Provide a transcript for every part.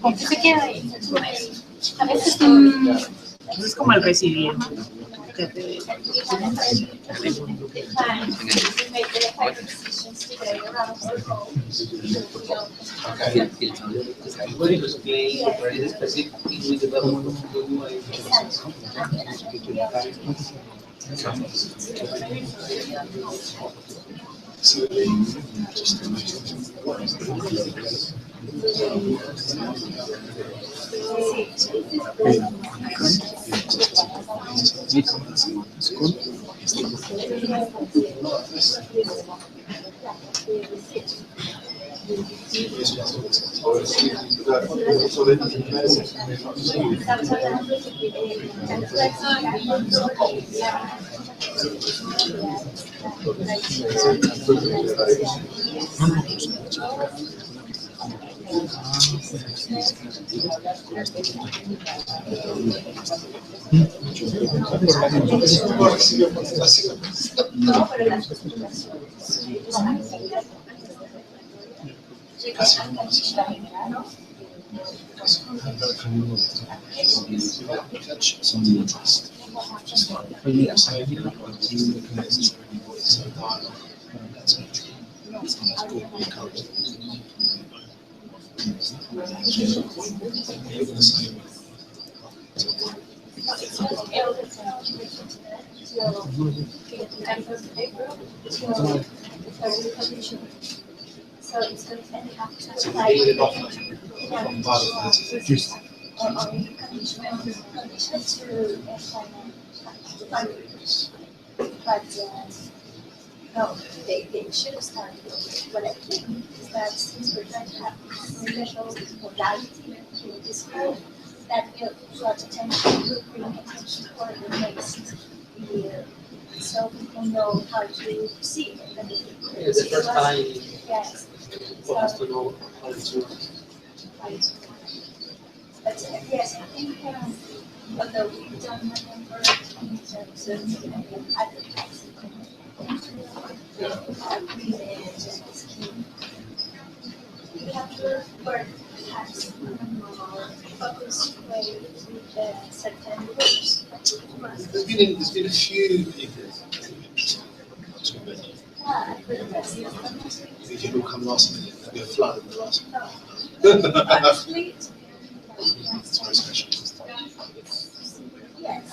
¿Con qué se queda ahí? A veces es como el recibiente. No, they should have started. What I think is that since we're trying to have special modality in this school, that will draw attention, will bring attention for the next year. So people know how to proceed. It's the first time yes. people have to know how to. Right. But yes, I think although we don't remember in terms of advertising, we have to work perhaps in a more focused way with certain groups. There's been a few people. I couldn't see it. If you all come last minute, there'll be a flood in the last minute. Actually, It's very special. yes,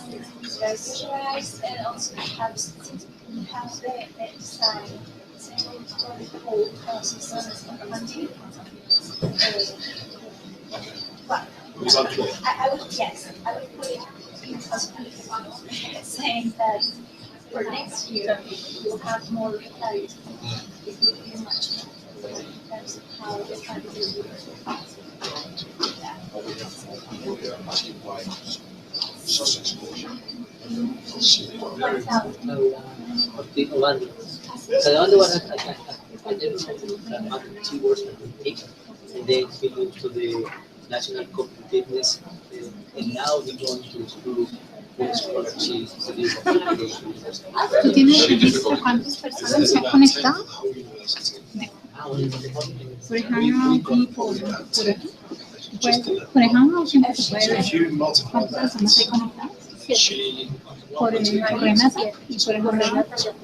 it's very visualized and also perhaps we have the design for the whole process of hunting. But Was unclear. I would put it in possibility saying that for next year we'll have more clarity. It will be much more in terms of how the country will work. Sausage squash. The other one I never had 2 words I could take, and then we moved to the national competitiveness, and now we're going to school for scholarships. ¿Tú tienes visto cuántas personas se han conectado? Por ejemplo, por ejemplo, siempre se puede ver cuántas personas se conectan por el Renata y por el Renata.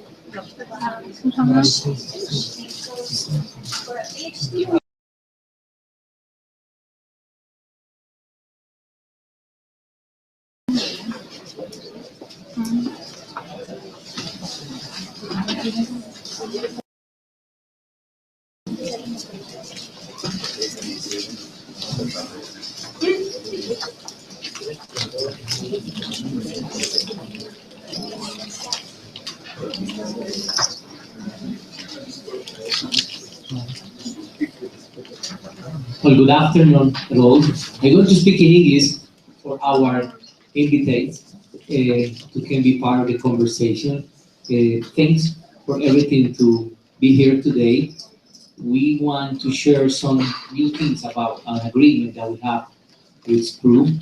Well, good afternoon, all. I'm going to speak in English for our invitees who can be part of the conversation. Thanks for everything to be here today. We want to share some new things about an agreement that we have with SPRU.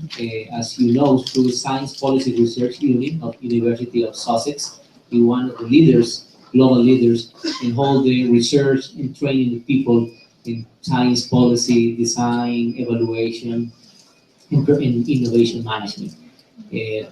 As you know, SPRU is Science Policy Research Unit of University of Sussex. We're one of the leaders, global leaders, in all the research and training of people in science policy, design, evaluation, and innovation management.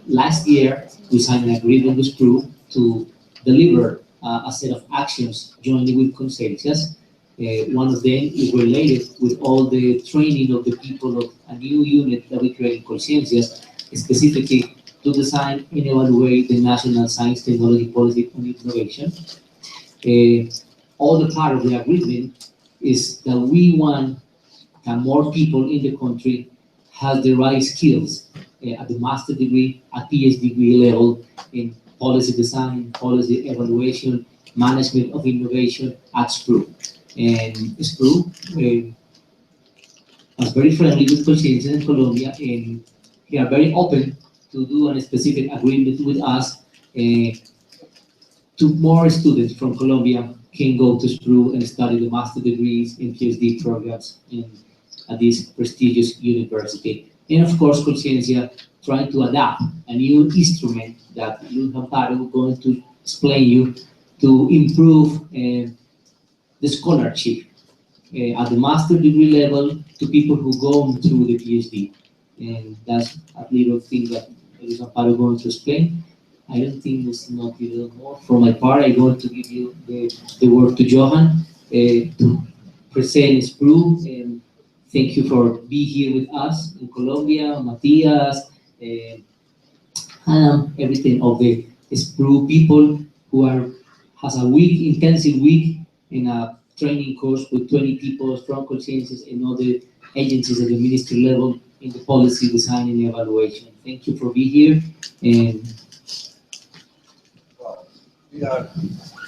Last year, we signed an agreement with SPRU to deliver a set of actions jointly with Consensus. One of them is related with all the training of the people of a new unit that we created, Consensus, specifically to design and evaluate the national science technology policy on innovation. All the part of the agreement is that we want that more people in the country have the right skills at the master degree, at PhD degree level in policy design, policy evaluation, management of innovation at SPRU. And SPRU was very friendly with Consensus in Colombia, and they are very open to do a specific agreement with us. To more students from Colombia can go to SPRU and study the master degrees and PhD programs at this prestigious university. And of course, Consensus trying to adapt a new instrument that Johan Schot is going to explain you to improve the scholarship at the master degree level to people who go through the PhD. And that's a little thing that Johan Schot is going to explain. I don't think there's not a little more. For my part, I'm going to give you the word to Johan to present SPRU. And thank you for being here with us in Colombia, Matias, everything of the SPRU people who has a week, intensive week in a training course with 20 people from Consensus and other agencies at the ministry level in the policy design and evaluation. Thank you for being here. And we are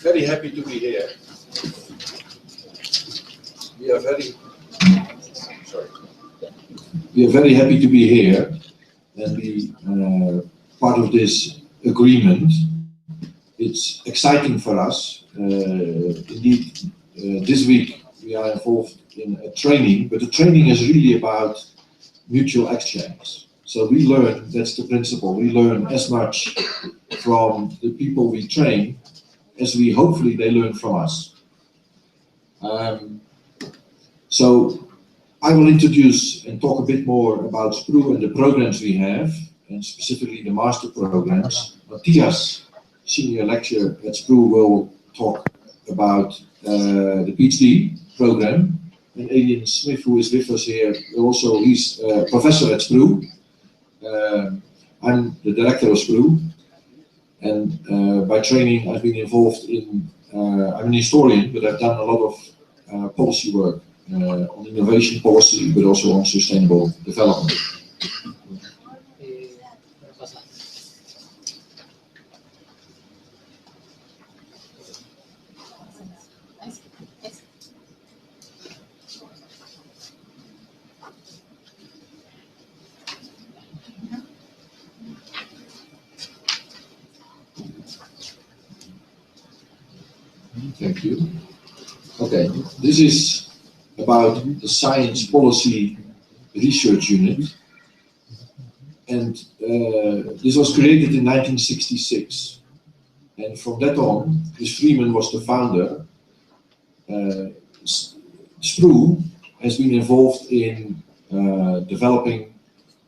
very happy to be here. We are very happy to be here and be part of this agreement. It's exciting for us. Indeed, this week we are involved in a training, but the training is really about mutual exchange. So we learn, that's the principle, we learn as much from the people we train as we hopefully they learn from us. So I will introduce and talk a bit more about SPRU and the programs we have, and specifically the master programs. Matias, senior lecturer at SPRU, will talk about the PhD program, and Adrian Smith, who is with us here, also he's a professor at SPRU. I'm the director of SPRU, and by training I've been involved in, I'm an historian, but I've done a lot of policy work on innovation policy, but also on sustainable development. Thank you. Okay, this is about the Science Policy Research Unit, and this was created in 1966, and from that on, Chris Freeman was the founder. SPRU has been involved in developing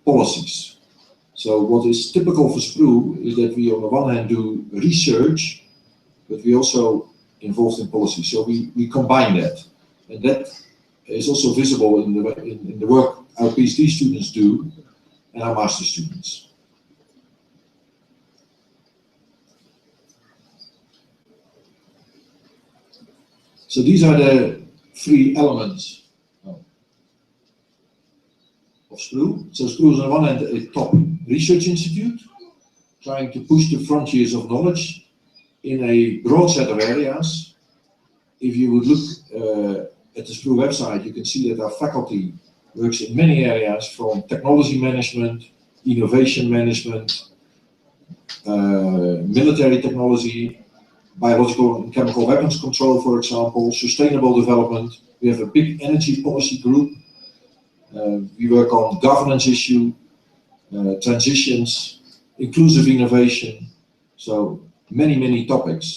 policies. So what is typical for SPRU is that we on the one hand do research, but we also involved in policy. So we combine that, and that is also visible in the work our PhD students do and our master students. So these are the three elements of SPRU. So SPRU is on the one hand a top research institute, trying to push the frontiers of knowledge in a broad set of areas. If you would look at the SPRU website, you can see that our faculty works in many areas, from technology management, innovation management, military technology, biological and chemical weapons control, for example, sustainable development. We have a big energy policy group, We work on governance issue, transitions, inclusive innovation, so many topics.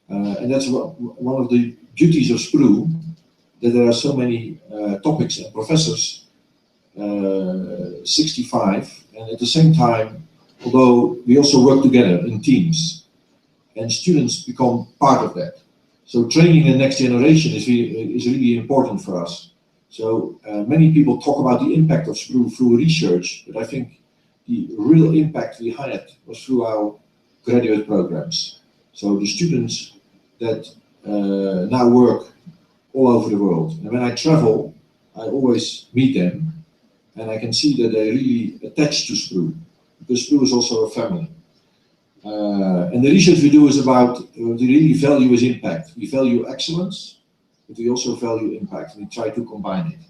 And that's one of the beauties of SPRU, that there are so many topics and professors, 65, and at the same time, although we also work together in teams, and students become part of that. So training the next generation is really important for us. So many people talk about the impact of SPRU through research, but I think the real impact we had was through our graduate programs. So the students that now work all over the world. And when I travel, I always meet them, and I can see that they're really attached to SPRU, because SPRU is also a family. And the research we do is about, we really value is impact. We value excellence, but we also value impact. We try to combine it.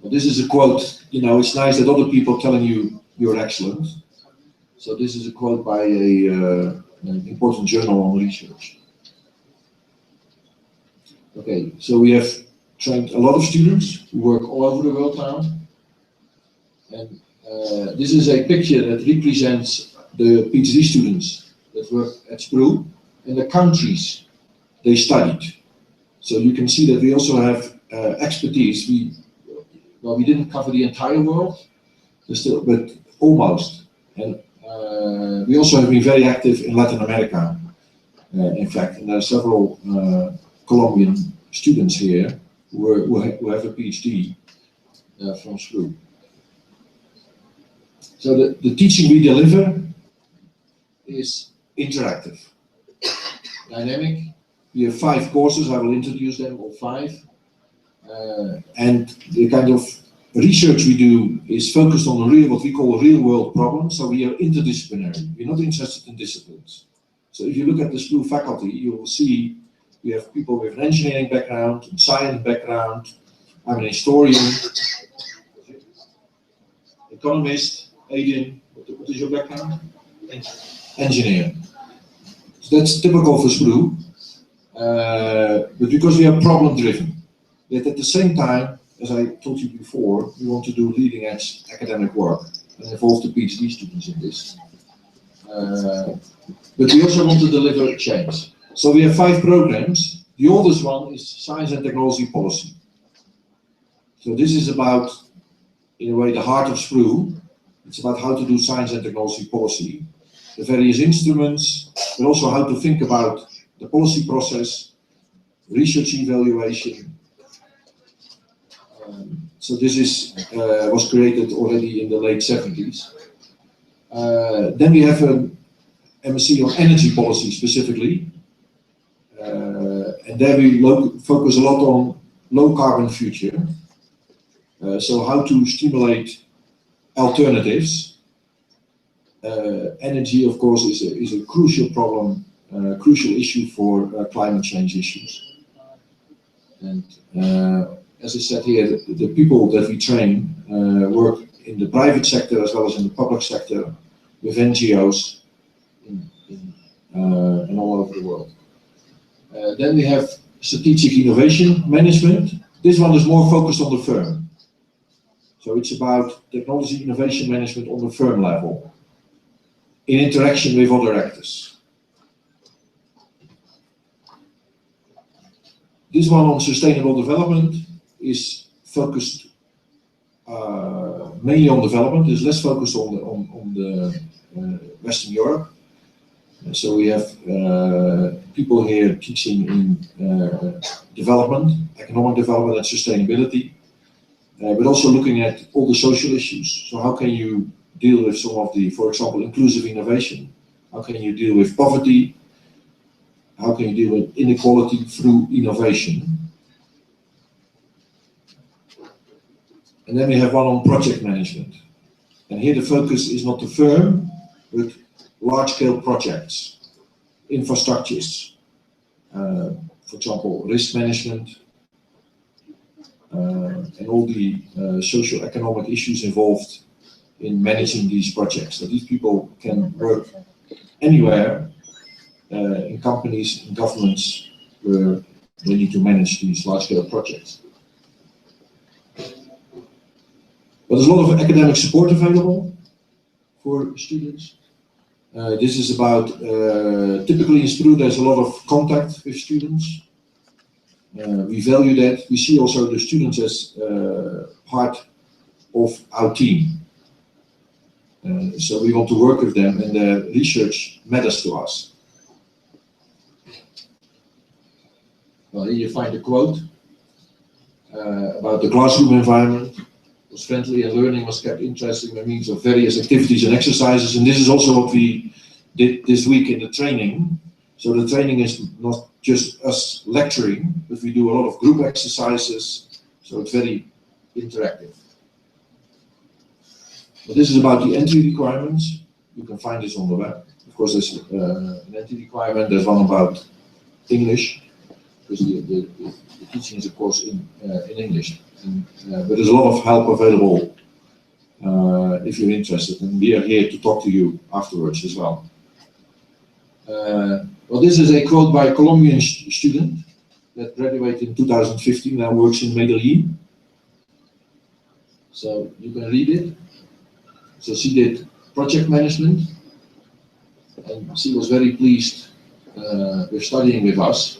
Well, this is a quote, you know, it's nice that other people telling you you're excellent. So this is a quote by an important journal on research. Okay, so we have trained a lot of students who work all over the world now. And this is a picture that represents the PhD students that work at SPRU and the countries they studied. So you can see that we also have expertise. We didn't cover the entire world, but almost. And we also have been very active in Latin America, in fact, and there are several Colombian students here who have a PhD from SPRU. So the teaching we deliver is interactive, dynamic. We have 5 courses, I will introduce them, all 5. And the kind of research we do is focused on what we call real world problems. So we are interdisciplinary, we're not interested in disciplines. So if you look at the SPRU faculty, you will see we have people with an engineering background, a science background. I'm an historian, economist. Adrian, what is your background? Engineer. So that's typical for SPRU, but because we are problem driven. Yet at the same time, as I told you before, we want to do leading edge academic work and involve the PhD students in this. But we also want to deliver change. So we have 5 programs. The oldest one is Science and Technology Policy. So this is about, in a way, the heart of SPRU. It's about how to do science and technology policy, the various instruments, but also how to think about the policy process, research evaluation. So this was created already in the late 70s. Then we have an MSc on energy policy specifically. And there we focus a lot on low carbon future. So how to stimulate alternatives. Energy, of course, is a crucial problem, crucial issue for climate change issues. And as I said here, the people that we train work in the private sector as well as in the public sector with NGOs and all over the world. Then we have strategic innovation management. This one is more focused on the firm. So it's about technology innovation management on the firm level, in interaction with other actors. This one on sustainable development is focused mainly on development. It's less focused on the Western Europe. So we have people here teaching in development, economic development and sustainability. But also looking at all the social issues. So how can you deal with some of the, for example, inclusive innovation? How can you deal with poverty? How can you deal with inequality through innovation? And then we have one on project management. And here the focus is not the firm, but large-scale projects, infrastructures, for example, risk management, and all the socio-economic issues involved in managing these projects. So these people can work anywhere in companies, in governments, where they need to manage these large-scale projects. there's a lot of academic support available for students. This is about, typically in SPRU there's a lot of contact with students. We value that. We see also the students as part of our team. So we want to work with them, and their research matters to us. Well, here you find a quote about the classroom environment. It was friendly and learning was kept interesting by means of various activities and exercises. And this is also what we did this week in the training. So the training is not just us lecturing, but we do a lot of group exercises. So it's very interactive. But this is about the entry requirements. You can find this on the web. Of course, there's an entry requirement. There's one about English, because the teaching is, of course, in English. But there's a lot of help available if you're interested, and we are here to talk to you afterwards as well. Well, this is a quote by a Colombian student that graduated in 2015, now works in Medellin. So you can read it. So she did project management, and she was very pleased with studying with us.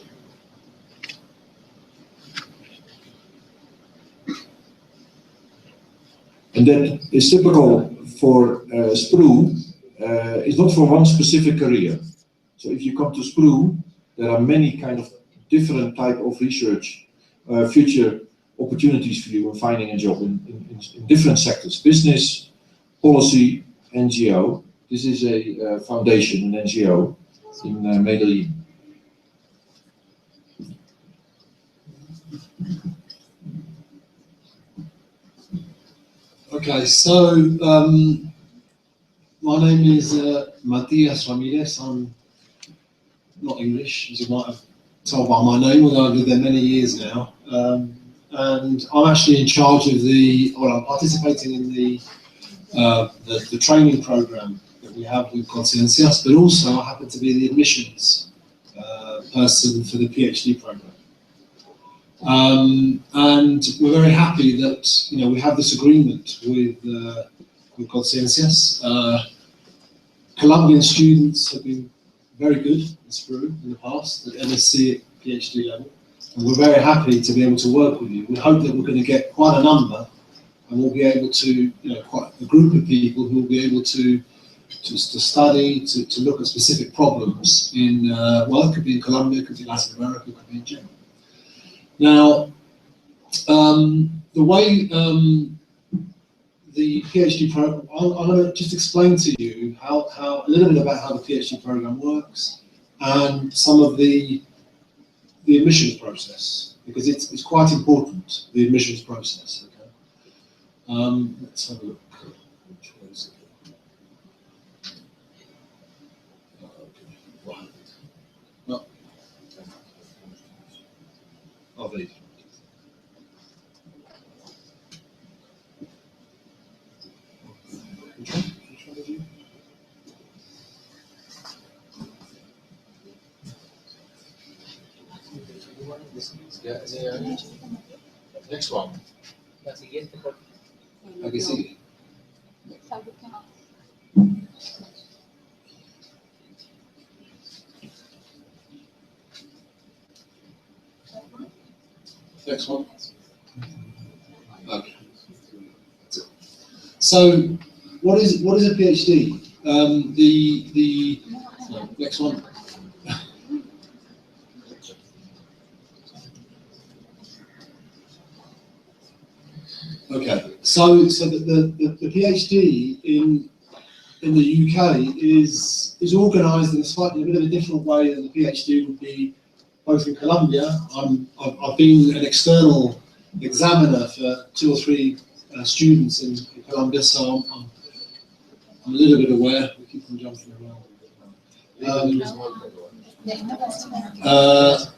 And that is typical for SPRU. It's not for one specific career. So if you come to SPRU, there are many kind of different type of research, future opportunities for you in finding a job in different sectors: business, policy, NGO. This is a foundation, an NGO in Medellin. Okay, so my name is Matias Ramirez. I'm not English, as you might have told by my name, although I've lived there many years now. And I'm actually in charge of I'm participating in the training program that we have with Conciencias, but also I happen to be the admissions person for the PhD program. And we're very happy that we have this agreement with Conciencias. Colombian students have been very good in SPRU in the past at MSc, PhD level, and we're very happy to be able to work with you. We hope that we're going to get quite a number, and we'll be able to, quite a group of people who will be able to study, to look at specific problems in, well, it could be in Colombia, it could be Latin America, it could be in general. Now, the way the PhD program, I'm going to just explain to you how a little bit about how the PhD program works and some of the admissions process, because it's quite important, the admissions process. Okay. Let's have a look. Which way is it? Okay. Right. No. Oh, there you go. Which one? Which one is you? Next one. I can see. Next one. Okay. So, what is a PhD? Next one. Okay. So the PhD in the UK is organised in a bit of a different way than the PhD would be both in Colombia. I've been an external examiner for 2 or 3 students in Colombia, so I'm a little bit aware. We keep on jumping around.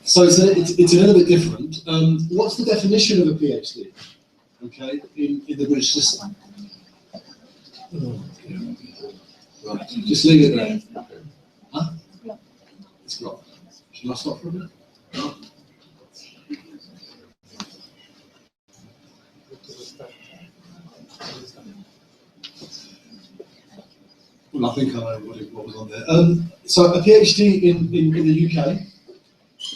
So it's a little bit different. What's the definition of a PhD? Okay, in the British system. Right, just leave it there. Huh? It's blocked. Shall I stop for a minute? No. Well, I think I know what was on there. So a PhD in the UK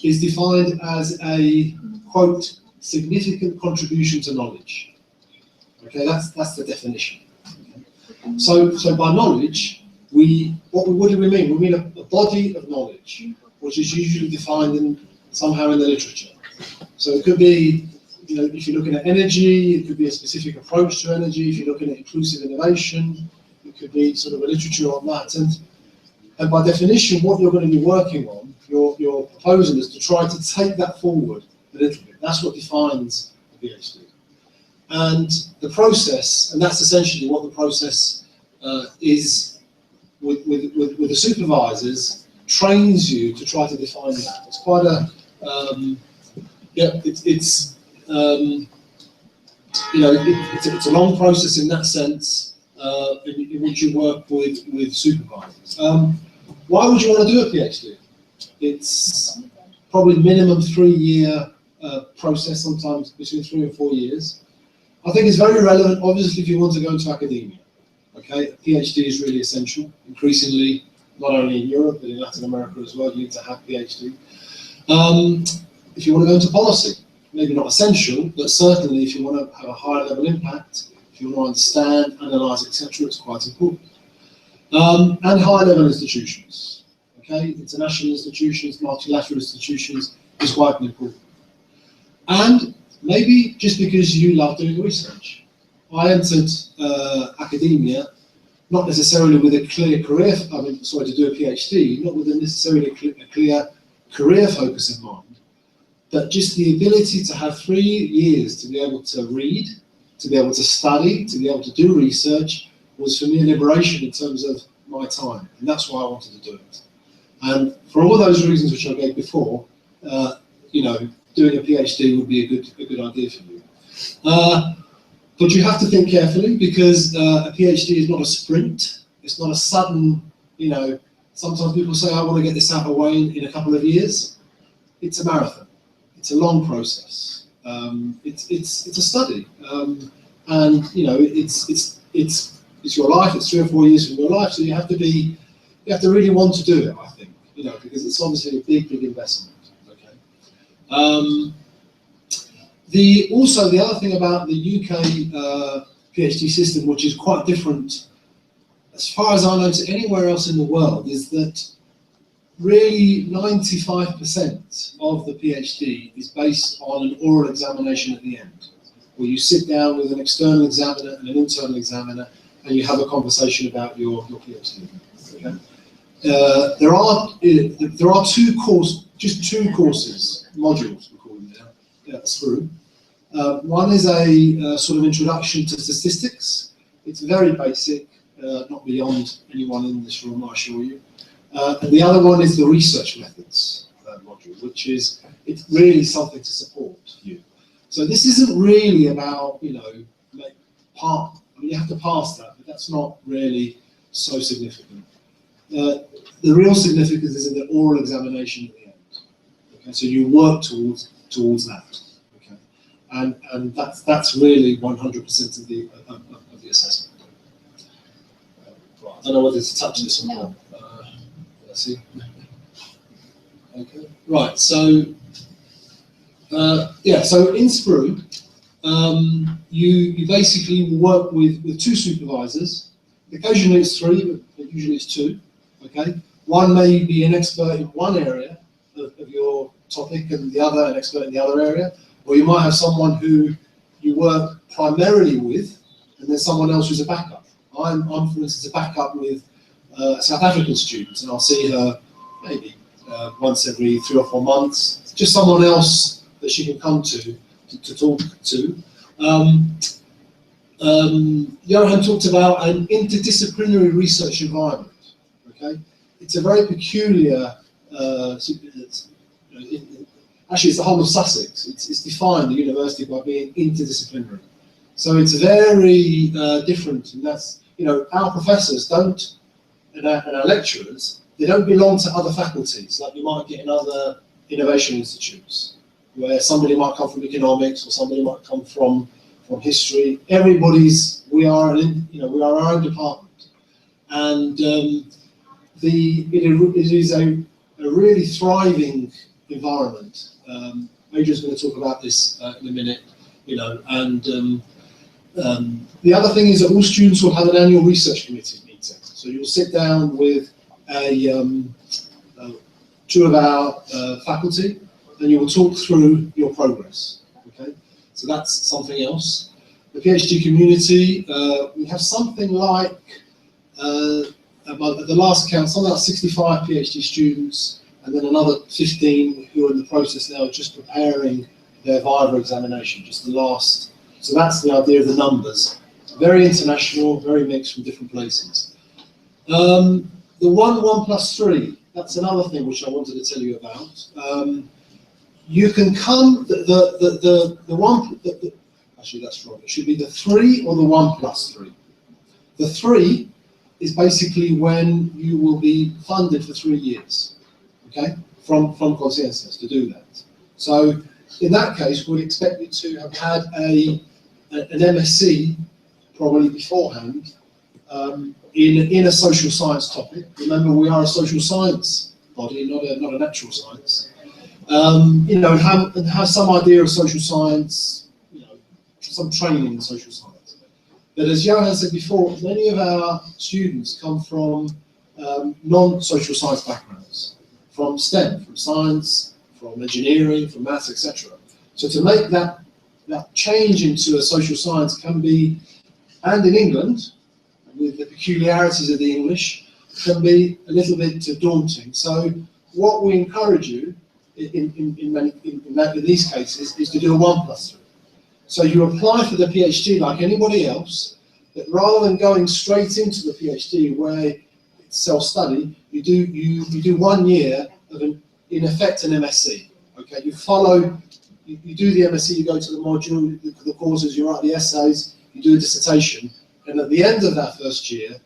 is defined as a, quote, significant contribution to knowledge. Okay, that's the definition. Okay. So by knowledge, what do we mean? We mean a body of knowledge, which is usually defined somehow in the literature. So it could be, you know, if you're looking at energy, it could be a specific approach to energy. If you're looking at inclusive innovation, it could be sort of a literature on that. And by definition, what you're going to be working on, your proposal is to try to take that forward a little bit. That's what defines a PhD. And the process, and that's essentially what the process is with the supervisors, trains you to try to define that. It's quite a, it's a long process in that sense, in which you work with supervisors. Why would you want to do a PhD? It's probably minimum 3-year process, sometimes between 3 and 4 years. I think it's very relevant, obviously, if you want to go into academia. Okay, a PhD is really essential. Increasingly, not only in Europe but in Latin America as well, you need to have PhD. If you want to go into policy, maybe not essential, but certainly if you want to have a higher level impact, if you want to understand, analyse, etc., it's quite important. And higher level institutions. Okay, international institutions, multilateral institutions is quite important. And maybe just because you love doing research. I entered academia not necessarily with a clear career, to do a PhD, not with necessarily a clear career focus in mind, but just the ability to have 3 years to be able to read, to be able to study, to be able to do research was for me a liberation in terms of my time, and that's why I wanted to do it. And for all those reasons which I gave before, doing a PhD would be a good idea for you. But you have to think carefully, because a PhD is not a sprint. It's not a sudden, sometimes people say, I want to get this out of the way in a couple of years. It's a marathon. It's a long process. It's a study. And, it's your life. It's 3 or 4 years from your life. So you have to really want to do it, I think, because it's obviously a big investment. Okay. The other thing about the UK PhD system, which is quite different, as far as I know, to anywhere else in the world, is that really 95% of the PhD is based on an oral examination at the end, where you sit down with an external examiner and an internal examiner, and you have a conversation about your PhD. Okay? There are two courses, modules we call them now, at SPRU. One is a sort of introduction to statistics. It's very basic, not beyond anyone in this room, I assure you. And the other one is the research methods module, which is, it's really something to support you. So this isn't really about, you have to pass that, but that's not really so significant. The real significance is in the oral examination at the end. Okay, so you work towards that. Okay, and that's really 100% of the assessment. Right, I don't know whether to touch this or not. Let's see. Okay, right. So so in SPRU, you basically work with 2 supervisors. Occasionally it's 3, but usually it's 2. Okay, one may be an expert in one area of your topic, and the other an expert in the other area, or you might have someone who you work primarily with, and then someone else who's a backup. I'm for instance a backup with a South African student, and I'll see her maybe once every 3 or 4 months. It's just someone else that she can come to talk to. Johan talked about an interdisciplinary research environment. Okay, it's a very peculiar. Actually, it's the whole of Sussex. It's defined, the university, by being interdisciplinary. So it's very different, and that's, our professors don't, and our lecturers, they don't belong to other faculties like you might get in other innovation institutes, where somebody might come from economics or somebody might come from history. We are our own department. and it is a really thriving environment. Adrian's going to talk about this in a minute, and the other thing is that all students will have an annual research committee meeting. So you'll sit down with two of our faculty, and you will talk through your progress. Okay, so that's something else. The PhD community, we have something like, at the last count, something like 65 PhD students, and then another 15 who are in the process now of just preparing their Viva examination, just the last. So that's the idea of the numbers. Very international, very mixed from different places. The 1+3, that's another thing which I wanted to tell you about. You can come, actually that's wrong, it should be the 3 or the 1+3. The 3 is basically when you will be funded for 3 years, okay, from Conciencias to do that. So in that case, we'd expect you to have had an MSc probably beforehand in a social science topic. Remember, we are a social science body, not a natural science. And have some idea of social science, some training in social science. But as Johan said before, many of our students come from non-social science backgrounds, from STEM, from science, from engineering, from maths, etc. So to make that change into a social science can be, and in England, with the peculiarities of the English, can be a little bit daunting. So what we encourage you in these cases is to do a 1+3. So you apply for the PhD like anybody else, but rather than going straight into the PhD where it's self-study, you do 1 year of in effect an MSc. Okay, you do the MSc, you go to the module, the courses, you write the essays, you do a dissertation, and at the end of that first year,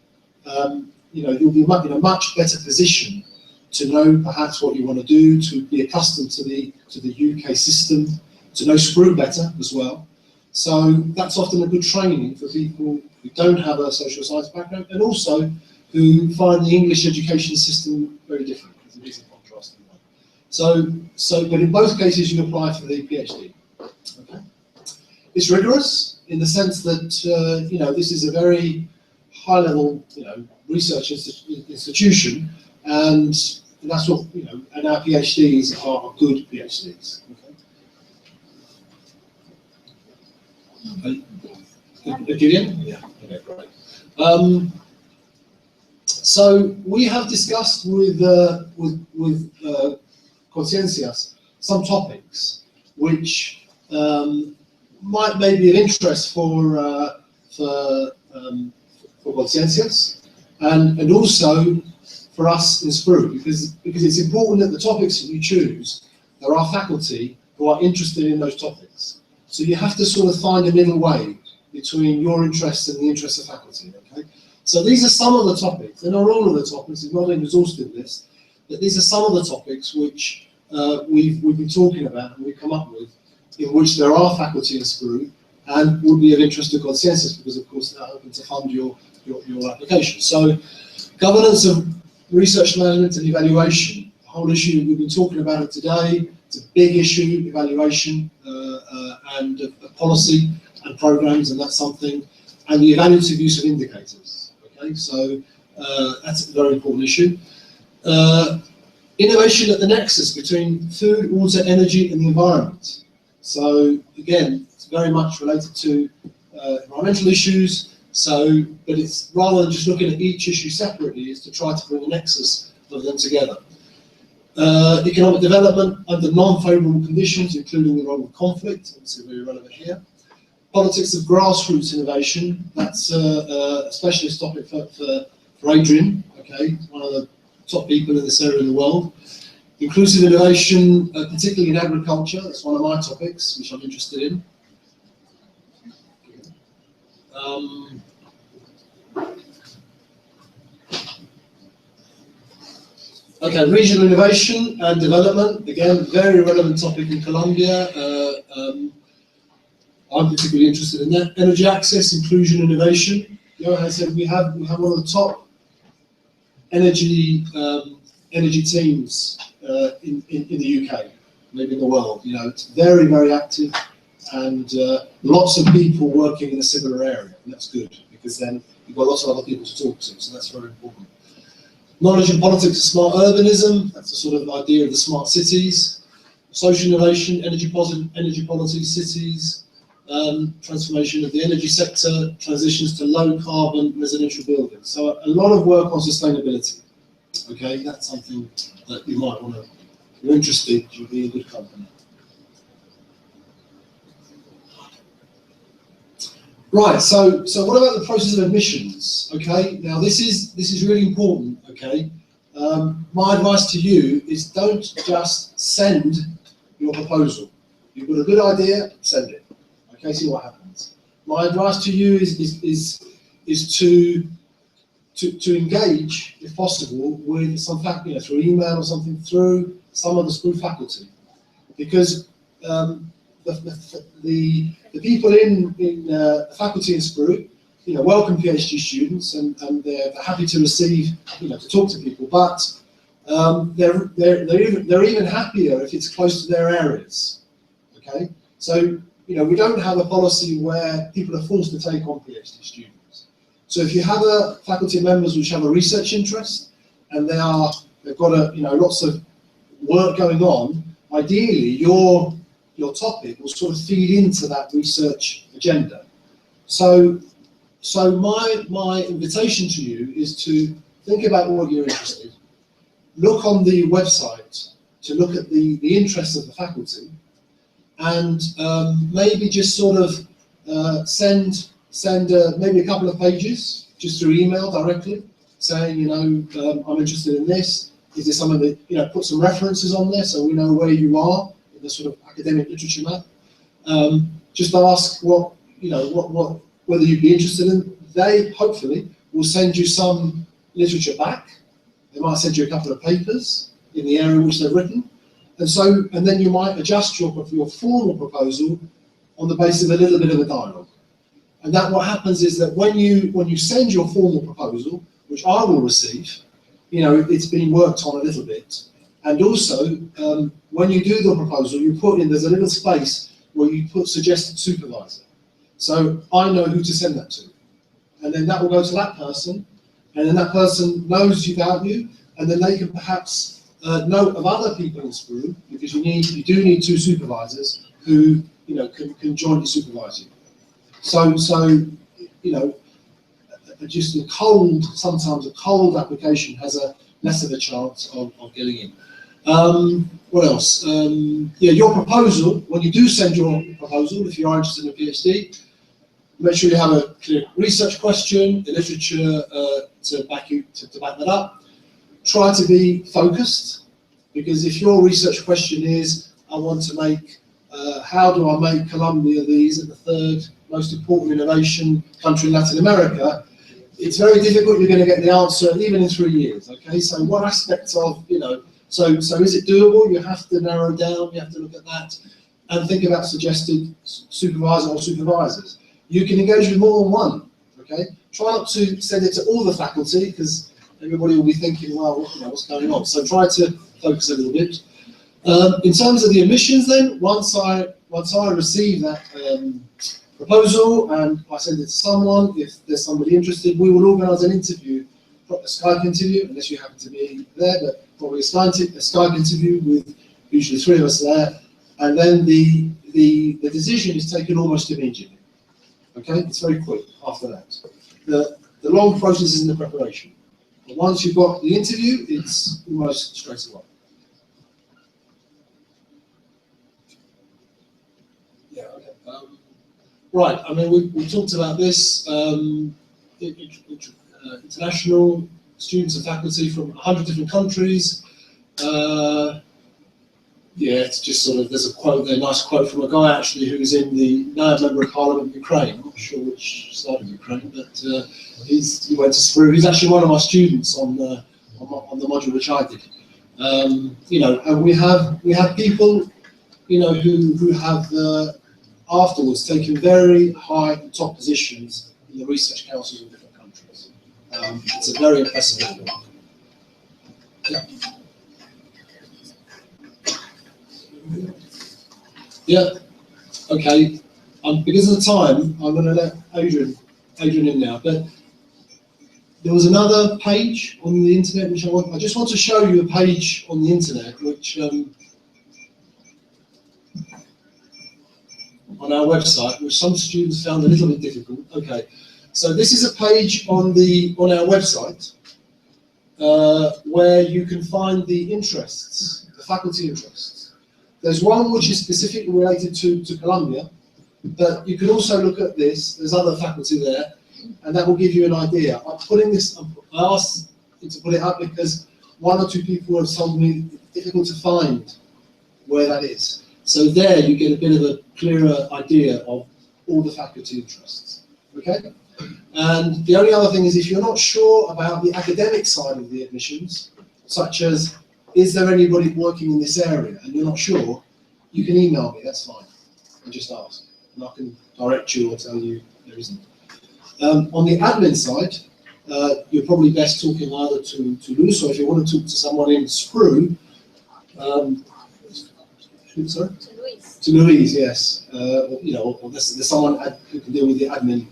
you'll be in a much better position to know perhaps what you want to do, to be accustomed to the UK system, to know SPRU better as well. So that's often a good training for people who don't have a social science background, and also who find the English education system very different, because it is a contrasting one. So, but in both cases you apply for the PhD. Okay. It's rigorous in the sense that this is a very high-level research institution, and that's what and our PhDs are good PhDs. Okay. Julian? Yeah. Okay, great. So we have discussed with Conciencias some topics which might maybe of interest for Conciencias and also for us in SPRU, because it's important that the topics that you choose, there are faculty who are interested in those topics. So you have to sort of find a middle way between your interests and the interests of faculty. Okay. So these are some of the topics. They're not all of the topics. It's not an exhaustive list, but these are some of the topics which we've been talking about and we've come up with, in which there are faculty in SPRU and would be of interest to Conciencias, because of course they're hoping to fund your application. So governance of research management and evaluation, the whole issue, we've been talking about it today. It's a big issue, evaluation and policy and programs, and that's something, and the evaluative use of indicators. Okay, so that's a very important issue. Innovation at the nexus between food, water, energy, and the environment. So again, it's very much related to environmental issues. So, but it's rather than just looking at each issue separately, is to try to bring a nexus of them together. Economic development under non-favourable conditions, including the role of conflict, obviously very relevant here. Politics of grassroots innovation, that's a specialist topic for Adrian, okay, one of the top people in this area of the world. Inclusive innovation, particularly in agriculture, that's one of my topics, which I'm interested in. Okay, regional innovation and development, again, very relevant topic in Colombia. I'm particularly interested in that. Energy access, inclusion, innovation. Johan said we have one of the top energy teams in the UK, maybe in the world. You know, it's very, very active, and lots of people working in a similar area, and that's good, because then you've got lots of other people to talk to, so that's very important. Knowledge and politics of smart urbanism, that's the sort of idea of the smart cities. Social innovation, energy policy, cities, transformation of the energy sector, transitions to low carbon residential buildings. So a lot of work on sustainability. Okay, that's something that you might want to, if you're interested, you'll be in good company. Right, so what about the process of admissions? Okay, now this is really important. Okay, my advice to you is don't just send your proposal. You've got a good idea, send it. Okay, see what happens. My advice to you is to engage, if possible, with some faculty, through email or something, through some of the SPRU faculty, because the people in the faculty in SPRU, welcome PhD students, and they're happy to receive, to talk to people, but they're even happier if it's close to their areas. Okay, so we don't have a policy where people are forced to take on PhD students. So if you have faculty members which have a research interest and they've got lots of work going on, ideally your topic will sort of feed into that research agenda. So my invitation to you is to think about what you're interested in. Look on the website to look at the interests of the faculty, and maybe just sort of send maybe a couple of pages just through email directly, saying, I'm interested in this. Is there something that, put some references on there so we know where you are in the sort of academic literature map. Just ask whether you'd be interested in. They hopefully will send you some literature back. They might send you a couple of papers in the area in which they've written. And then you might adjust your formal proposal on the basis of a little bit of a dialogue. And that what happens is that when you send your formal proposal, which I will receive, it's been worked on a little bit. And also, when you do the proposal, there's a little space where you put suggested supervisor. So I know who to send that to. And then that will go to that person, and then that person knows about you, and then they can perhaps know of other people in SPRU, because you do need two supervisors who can jointly supervise you. So just sometimes a cold application has a less of a chance of getting in. What else? Your proposal, when you do send your proposal, if you are interested in a PhD, make sure you have a clear research question, the literature to back that up. Try to be focused, because if your research question is, I want to make, how do I make Colombia the third most important innovation country in Latin America, it's very difficult. You're going to get the answer even in 3 years. Okay, so what aspects of, so is it doable? You have to narrow down, you have to look at that and think about suggested supervisor or supervisors. You can engage with more than one. Okay, try not to send it to all the faculty, because everybody will be thinking, well, what's going on? So try to focus a little bit. In terms of the admissions, then once I receive that proposal and I send it to someone, if there's somebody interested, we will organise an interview, a Skype interview, unless you happen to be there, but probably a Skype interview with usually 3 of us there, and then the decision is taken almost immediately. Okay, it's very quick after that. The long process is in the preparation. But once you've got the interview, it's almost straight away. Yeah, okay. Right, I mean, we talked about this. International students and faculty from 100 different countries. Yeah, it's just sort of, there's a quote there, a nice quote from a guy actually who's now a member of Parliament in Ukraine. I'm not sure which side of Ukraine, but he went to SPRU. He's actually one of my students on the module which I did. And we have people, who have afterwards taken very high and top positions in the research councils of different countries. It's a very impressive effort. Yeah. Okay. Because of the time, I'm going to let Adrian in now. But there was another page on the internet which I just want to show you a page on the internet which on our website, which some students found a little bit difficult. Okay. So this is a page on our website where you can find the interests, the faculty interests. There's one which is specifically related to Columbia, but you can also look at this. There's other faculty there, and that will give you an idea. I asked you to put it up because one or two people have told me it's difficult to find where that is. So there you get a bit of a clearer idea of all the faculty interests. Okay? And the only other thing is, if you're not sure about the academic side of the admissions, such as, is there anybody working in this area, and you're not sure, you can email me, that's fine, and just ask. And I can direct you or tell you there isn't. On the admin side, you're probably best talking either to Luz, or if you want to talk to someone in SPRU, sorry? To Louise, yes. You know, or there's someone who can deal with the admin.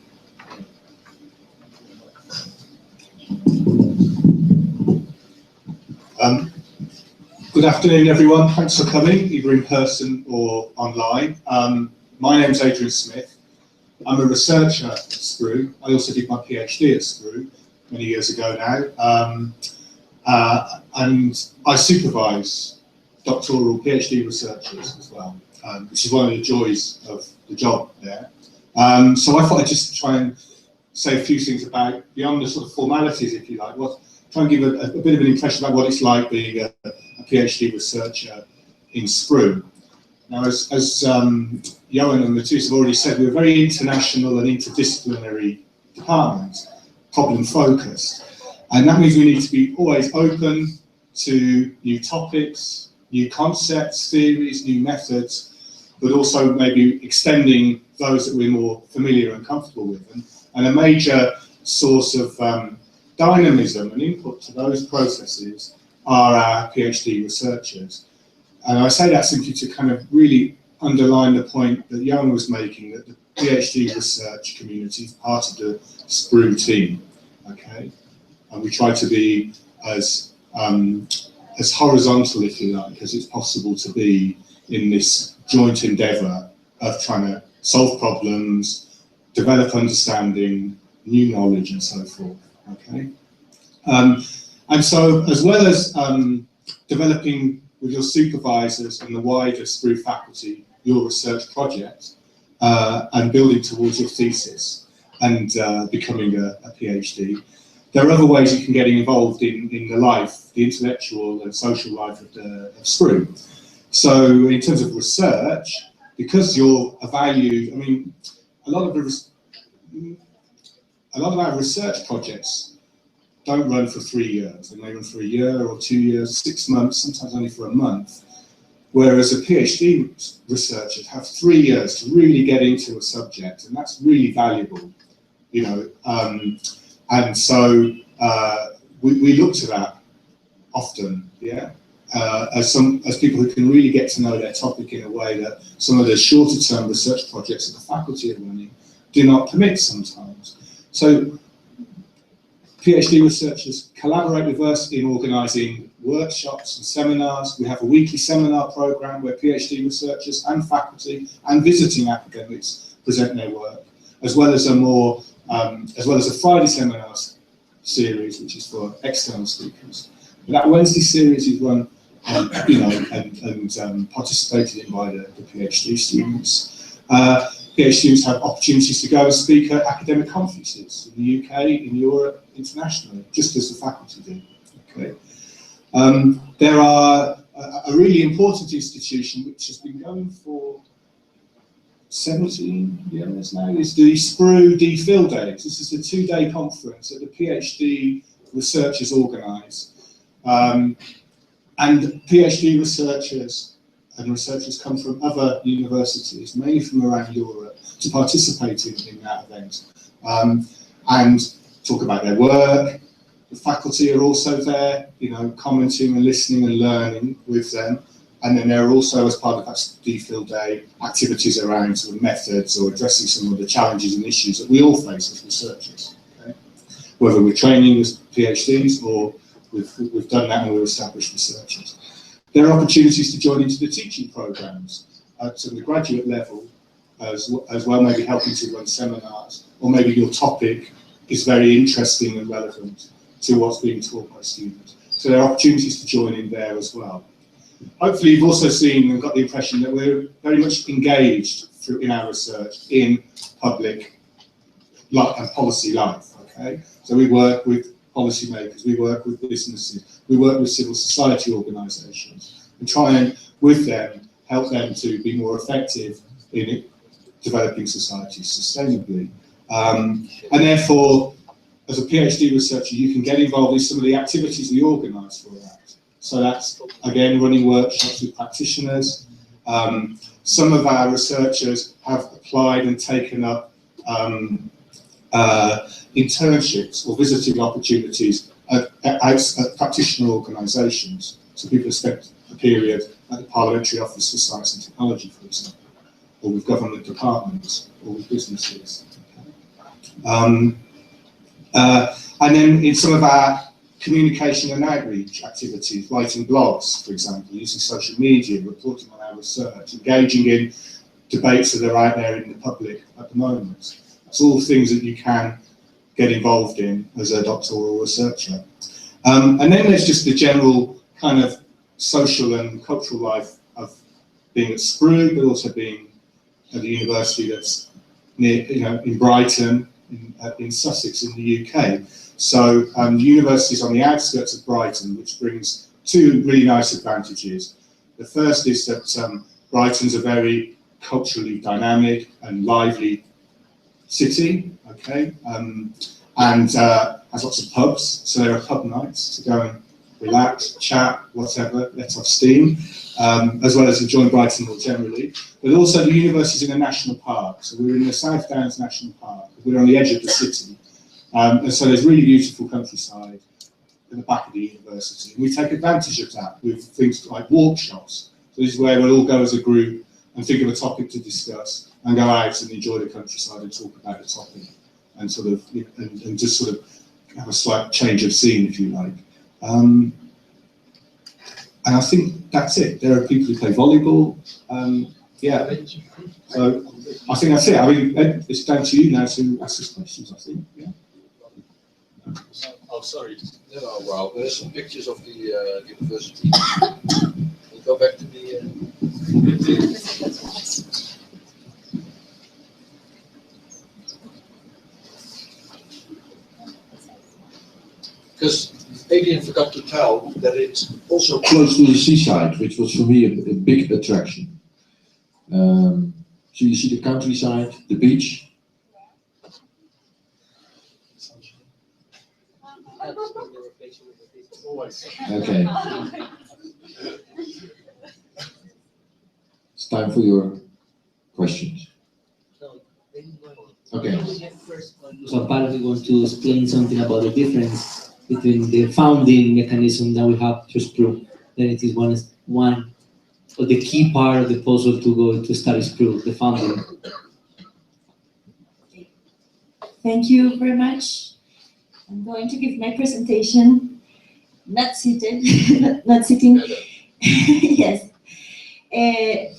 Good afternoon, everyone. Thanks for coming, either in person or online. My name's Adrian Smith. I'm a researcher at SPRU. I also did my PhD at SPRU many years ago now. And I supervise doctoral PhD researchers as well, which is one of the joys of the job there. So I thought I'd just try and say a few things about, beyond the sort of formalities, if you like, try and give a bit of an impression about what it's like being a PhD researcher in SPRU. Now, as Johan and Matthias have already said, we're a very international and interdisciplinary department, problem-focused. And that means we need to be always open to new topics, new concepts, theories, new methods, but also maybe extending those that we're more familiar and comfortable with. And a major source of dynamism and input to those processes are our PhD researchers. And I say that simply to kind of really underline the point that Johan was making, that the PhD research community is part of the SPRU team, okay? And we try to be as horizontal, if you like, as it's possible to be in this joint endeavour of trying to solve problems, develop understanding, new knowledge, and so forth, okay? And so, as well as developing with your supervisors and the wider SPRU faculty your research project and building towards your thesis and becoming a PhD, there are other ways you can get involved in the life, the intellectual and social life of SPRU. So, in terms of research, because you're a valued, I mean, a lot of our research projects don't run for 3 years. They may run for a year or 2 years, 6 months, sometimes only for a month. Whereas a PhD researcher have 3 years to really get into a subject, and that's really valuable, you know. And so we look to that often, yeah, as people who can really get to know their topic in a way that some of the shorter term research projects that the faculty are running do not permit sometimes. So PhD researchers collaborate with us in organising workshops and seminars. We have a weekly seminar programme where PhD researchers and faculty and visiting academics present their work, as well as a Friday seminar series, which is for external speakers. But that Wednesday series is run, you know, and participated in by the PhD students. PhD students have opportunities to go and speak at academic conferences in the UK, in Europe, internationally, just as the faculty do. Okay. There are a really important institution which has been going for 17 years now, is the SPRU D-Field Days. This is a 2-day conference that the PhD researchers organise. And PhD researchers come from other universities, mainly from around Europe, to participate in that event and talk about their work, The faculty are also there, you know, commenting and listening and learning with them. And then there are also, as part of that DPhil Day, activities around sort of methods or addressing some of the challenges and issues that we all face as researchers. Okay? Whether we're training as PhDs or we've done that and we're established researchers. There are opportunities to join into the teaching programs at the graduate level as well, maybe helping to run seminars, or maybe your topic is very interesting and relevant to what's being taught by students. So there are opportunities to join in there as well. Hopefully you've also seen and got the impression that we're very much engaged in our research in public and policy life, okay? So we work with policymakers, we work with businesses, we work with civil society organisations, and try and, with them, help them to be more effective in developing societies sustainably. And therefore, as a PhD researcher, you can get involved in some of the activities we organise for that. So that's, again, running workshops with practitioners. Some of our researchers have applied and taken up internships or visiting opportunities at practitioner organisations. So people have spent a period at the Parliamentary Office for Science and Technology, for example, or with government departments, or with businesses. And then in some of our communication and outreach activities, writing blogs, for example, using social media, reporting on our research, engaging in debates that are out there in the public at the moment. It's all things that you can get involved in as a doctoral researcher. And then there's just the general kind of social and cultural life of being at SPRU, but also being at the university that's near, you know, in Brighton, in Sussex in the UK. So the university is on the outskirts of Brighton, which brings two really nice advantages. The first is that Brighton's a very culturally dynamic and lively city, okay, and has lots of pubs, so there are pub nights to go and relax, chat, whatever, let off steam, as well as enjoying Brighton more generally. But also the university is in a national park, so we're in the South Downs National Park. We're on the edge of the city, and so there's really beautiful countryside in the back of the university. And we take advantage of that with things like workshops. So this is where we'll all go as a group and think of a topic to discuss and go out and enjoy the countryside and talk about the topic and sort of and just sort of have a slight change of scene, if you like. And I think that's it. There are people who play volleyball. Yeah. So I think that's it. I mean, Ed, it's down to you now to ask us questions, I think. Yeah. Oh, sorry. No, well, there are some pictures of the university. We'll go back to the. Because Adrian forgot to tell that it's also close to the seaside, which was for me a big attraction. So you see the countryside, the beach. Okay. It's time for your questions. Okay. So apparently we're going to explain something about the difference between the founding mechanism that we have to SPRU. Then it is one of the key part of the puzzle to go to study SPRU, the founding. Thank you very much. I'm going to give my presentation, not seated, not sitting. Yes.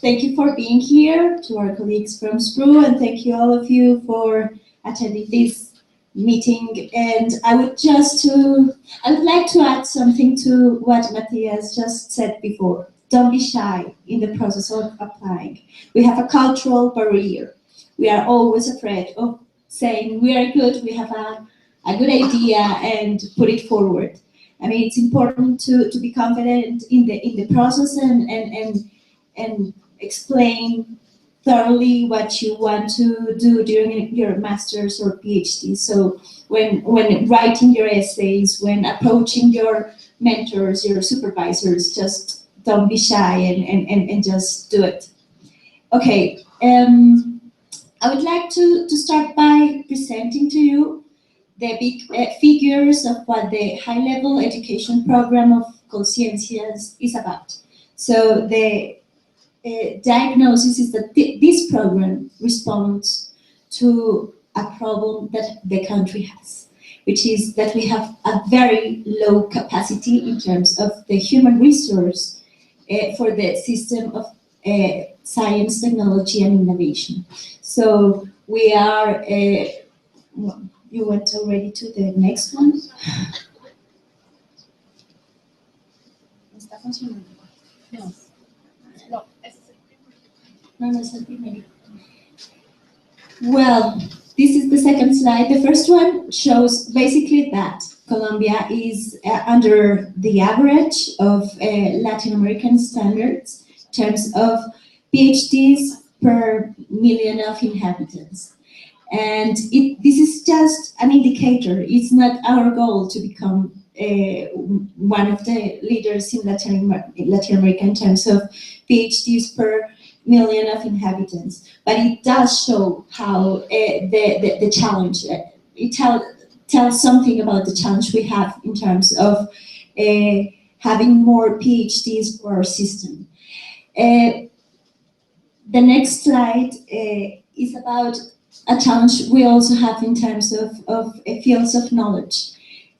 Thank you for being here, to our colleagues from SPRU, and thank you all of you for attending this meeting. And I would like to add something to what Matthias just said before. Don't be shy in the process of applying. We have a cultural barrier. We are always afraid of saying we are good, we have a good idea, and put it forward. I mean, it's important to be confident in the process and explain thoroughly what you want to do during your master's or PhD. So when writing your essays, when approaching your mentors, your supervisors, just don't be shy and just do it. Okay, I would like to start by presenting to you the big figures of what the high-level education program of Conciencias is about. So the diagnosis is that this program responds to a problem that the country has, which is that we have a very low capacity in terms of the human resource for the system of science, technology, and innovation. So we are, you went already to the next one? ¿Está funcionando? No. No, no es el primero. Well, this is the second slide. The first one shows basically that Colombia is under the average of Latin American standards in terms of PhDs per million of inhabitants. And this is just an indicator. It's not our goal to become one of the leaders in Latin America in terms of PhDs per million of inhabitants. But it does show how the challenge, it tells something about the challenge we have in terms of having more PhDs for our system. The next slide is about a challenge we also have in terms of fields of knowledge.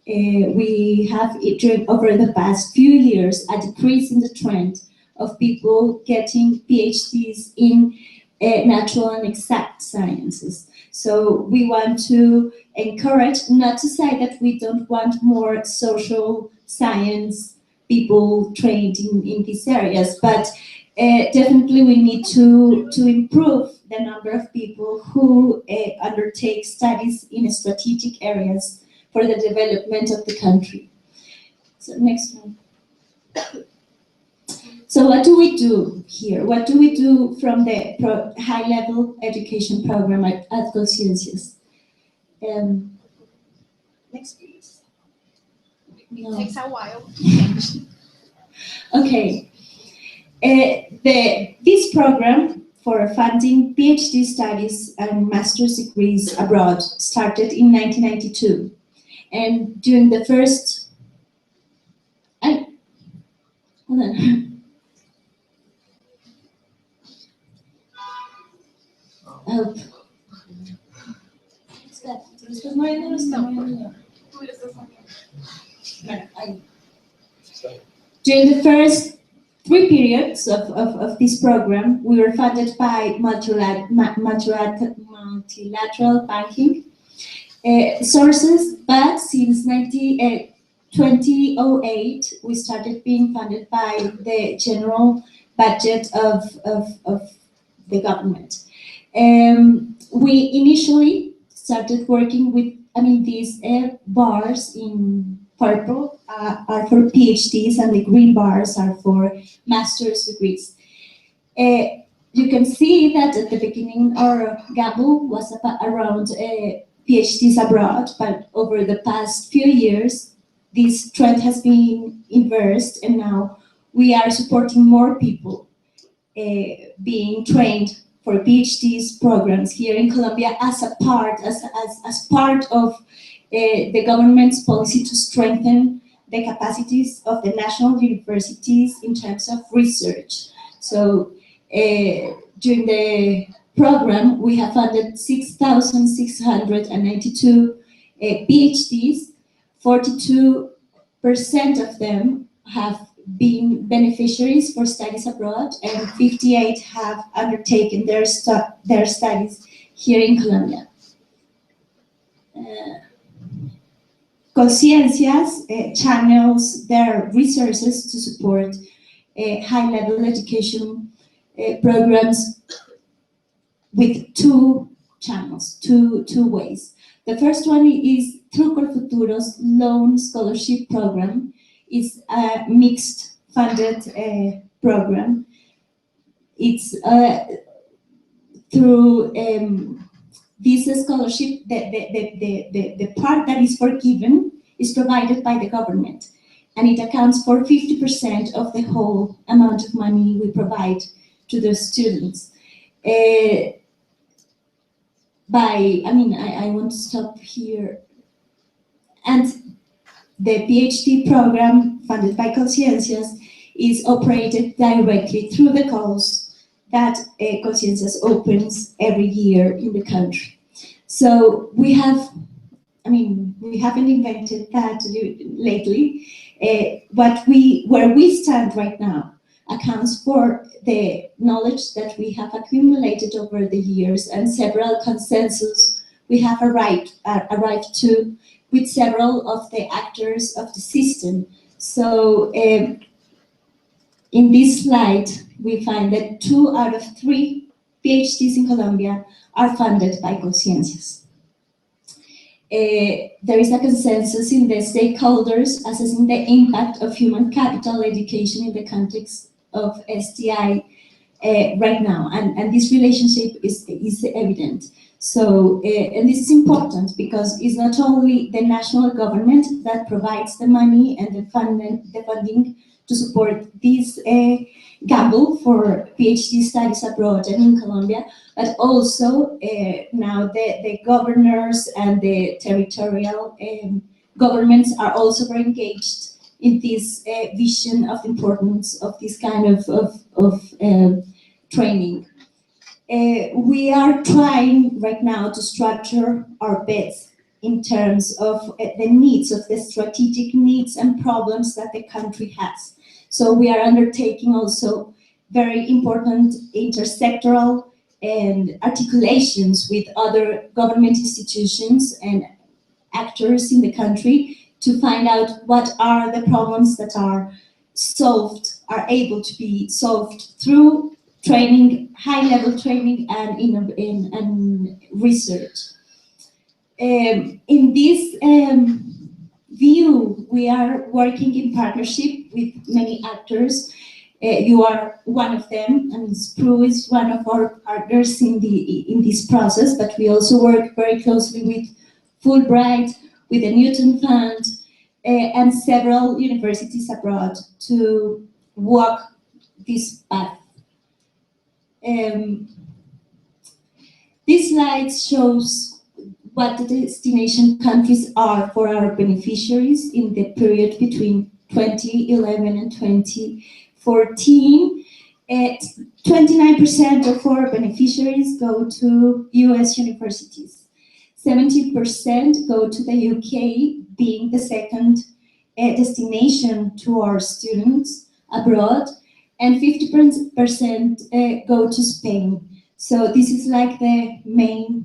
We have, over the past few years, a decrease in the trend of people getting PhDs in natural and exact sciences. So we want to encourage, not to say that we don't want more social science people trained in these areas, but definitely we need to improve the number of people who undertake studies in strategic areas for the development of the country. So next one. So what do we do here? What do we do from the high-level education program at Conciencias? Next, please. It takes a while. Okay. This program for funding PhD studies and master's degrees abroad started in 1992. And during the first, hold on. Oh. ¿Estás moviendo? During the first 3 periods of this program, we were funded by multilateral banking sources, but since 2008, we started being funded by the general budget of the government. We initially started working with, these bars in purple are for PhDs and the green bars are for master's degrees. You can see that at the beginning our gamble was around PhDs abroad, but over the past few years, this trend has been inversed, and now we are supporting more people being trained for PhDs programs here in Colombia as part of the government's policy to strengthen the capacities of the national universities in terms of research. So during the program, we have funded 6,692 PhDs. 42% of them have been beneficiaries for studies abroad, and 58 have undertaken their studies here in Colombia. Conciencias channels their resources to support high-level education programs with 2 channels, two ways. The first one is through Colfuturo's loan scholarship program. It's a mixed funded program. It's through this scholarship, the part that is forgiven is provided by the government, and it accounts for 50% of the whole amount of money we provide to the students. I want to stop here And the PhD program funded by Conciencias is operated directly through the calls that Conciencias opens every year in the country. So we haven't invented that lately. Where we stand right now accounts for the knowledge that we have accumulated over the years and several consensus we have arrived to with several of the actors of the system. So in this slide, we find that 2 out of 3 PhDs in Colombia are funded by Conciencias. There is a consensus in the stakeholders assessing the impact of human capital education in the context of STI right now, and this relationship is evident. So, and this is important because it's not only the national government that provides the money and the funding to support this gamble for PhD studies abroad and in Colombia, but also now the governors and the territorial governments are also very engaged in this vision of importance of this kind of training. We are trying right now to structure our bets in terms of the needs, of the strategic needs and problems that the country has. So we are undertaking also very important intersectoral and articulations with other government institutions and actors in the country to find out what are the problems that are able to be solved through training, high-level training and research. In this view, we are working in partnership with many actors. You are one of them, and SPRU is one of our partners in this process, but we also work very closely with Fulbright, with the Newton Fund, and several universities abroad to walk this path. This slide shows what the destination countries are for our beneficiaries in the period between 2011 and 2014. 29% of our beneficiaries go to US universities. 70% go to the UK, being the second destination to our students abroad, and 50% go to Spain. So this is like the main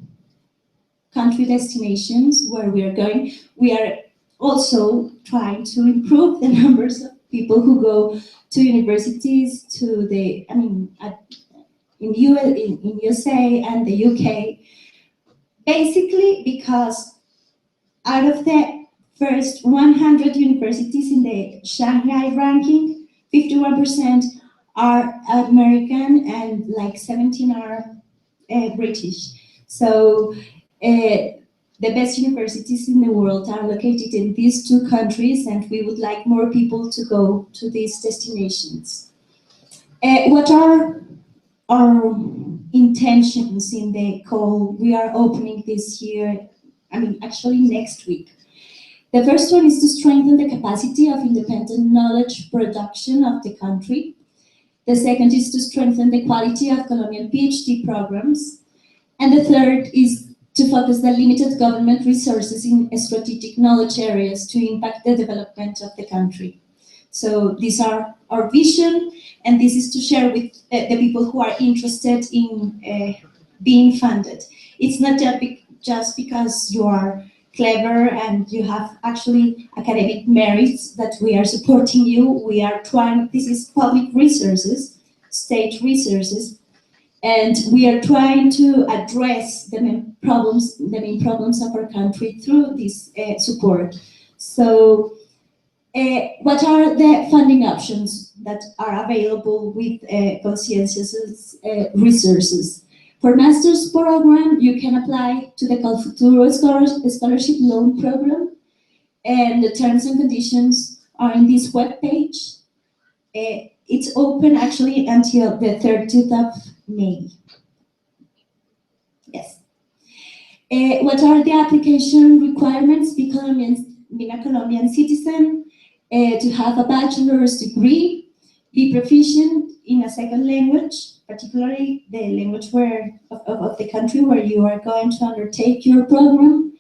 country destinations where we are going. We are also trying to improve the numbers of people who go to universities in USA and the UK, basically because out of the first 100 universities in the Shanghai ranking, 51% are American and like 17 are British. So the best universities in the world are located in these 2 countries, and we would like more people to go to these destinations. What are our intentions in the call we are opening this year? Actually next week. The first one is to strengthen the capacity of independent knowledge production of the country. The second is to strengthen the quality of Colombian PhD programs. And the third is to focus the limited government resources in strategic knowledge areas to impact the development of the country. So these are our vision, and this is to share with the people who are interested in being funded. It's not just because you are clever and you have actually academic merits that we are supporting you. We are trying, this is public resources, state resources, and we are trying to address the main problems of our country through this support. So what are the funding options that are available with Conciencias' resources? For master's program, you can apply to the Colfuturo Scholarship Loan Program, and the terms and conditions are in this webpage. It's open actually until the 30th of May. Yes. What are the application requirements? Be Colombian being a Colombian citizen, to have a bachelor's degree, be proficient in a second language, particularly the language of the country where you are going to undertake your program,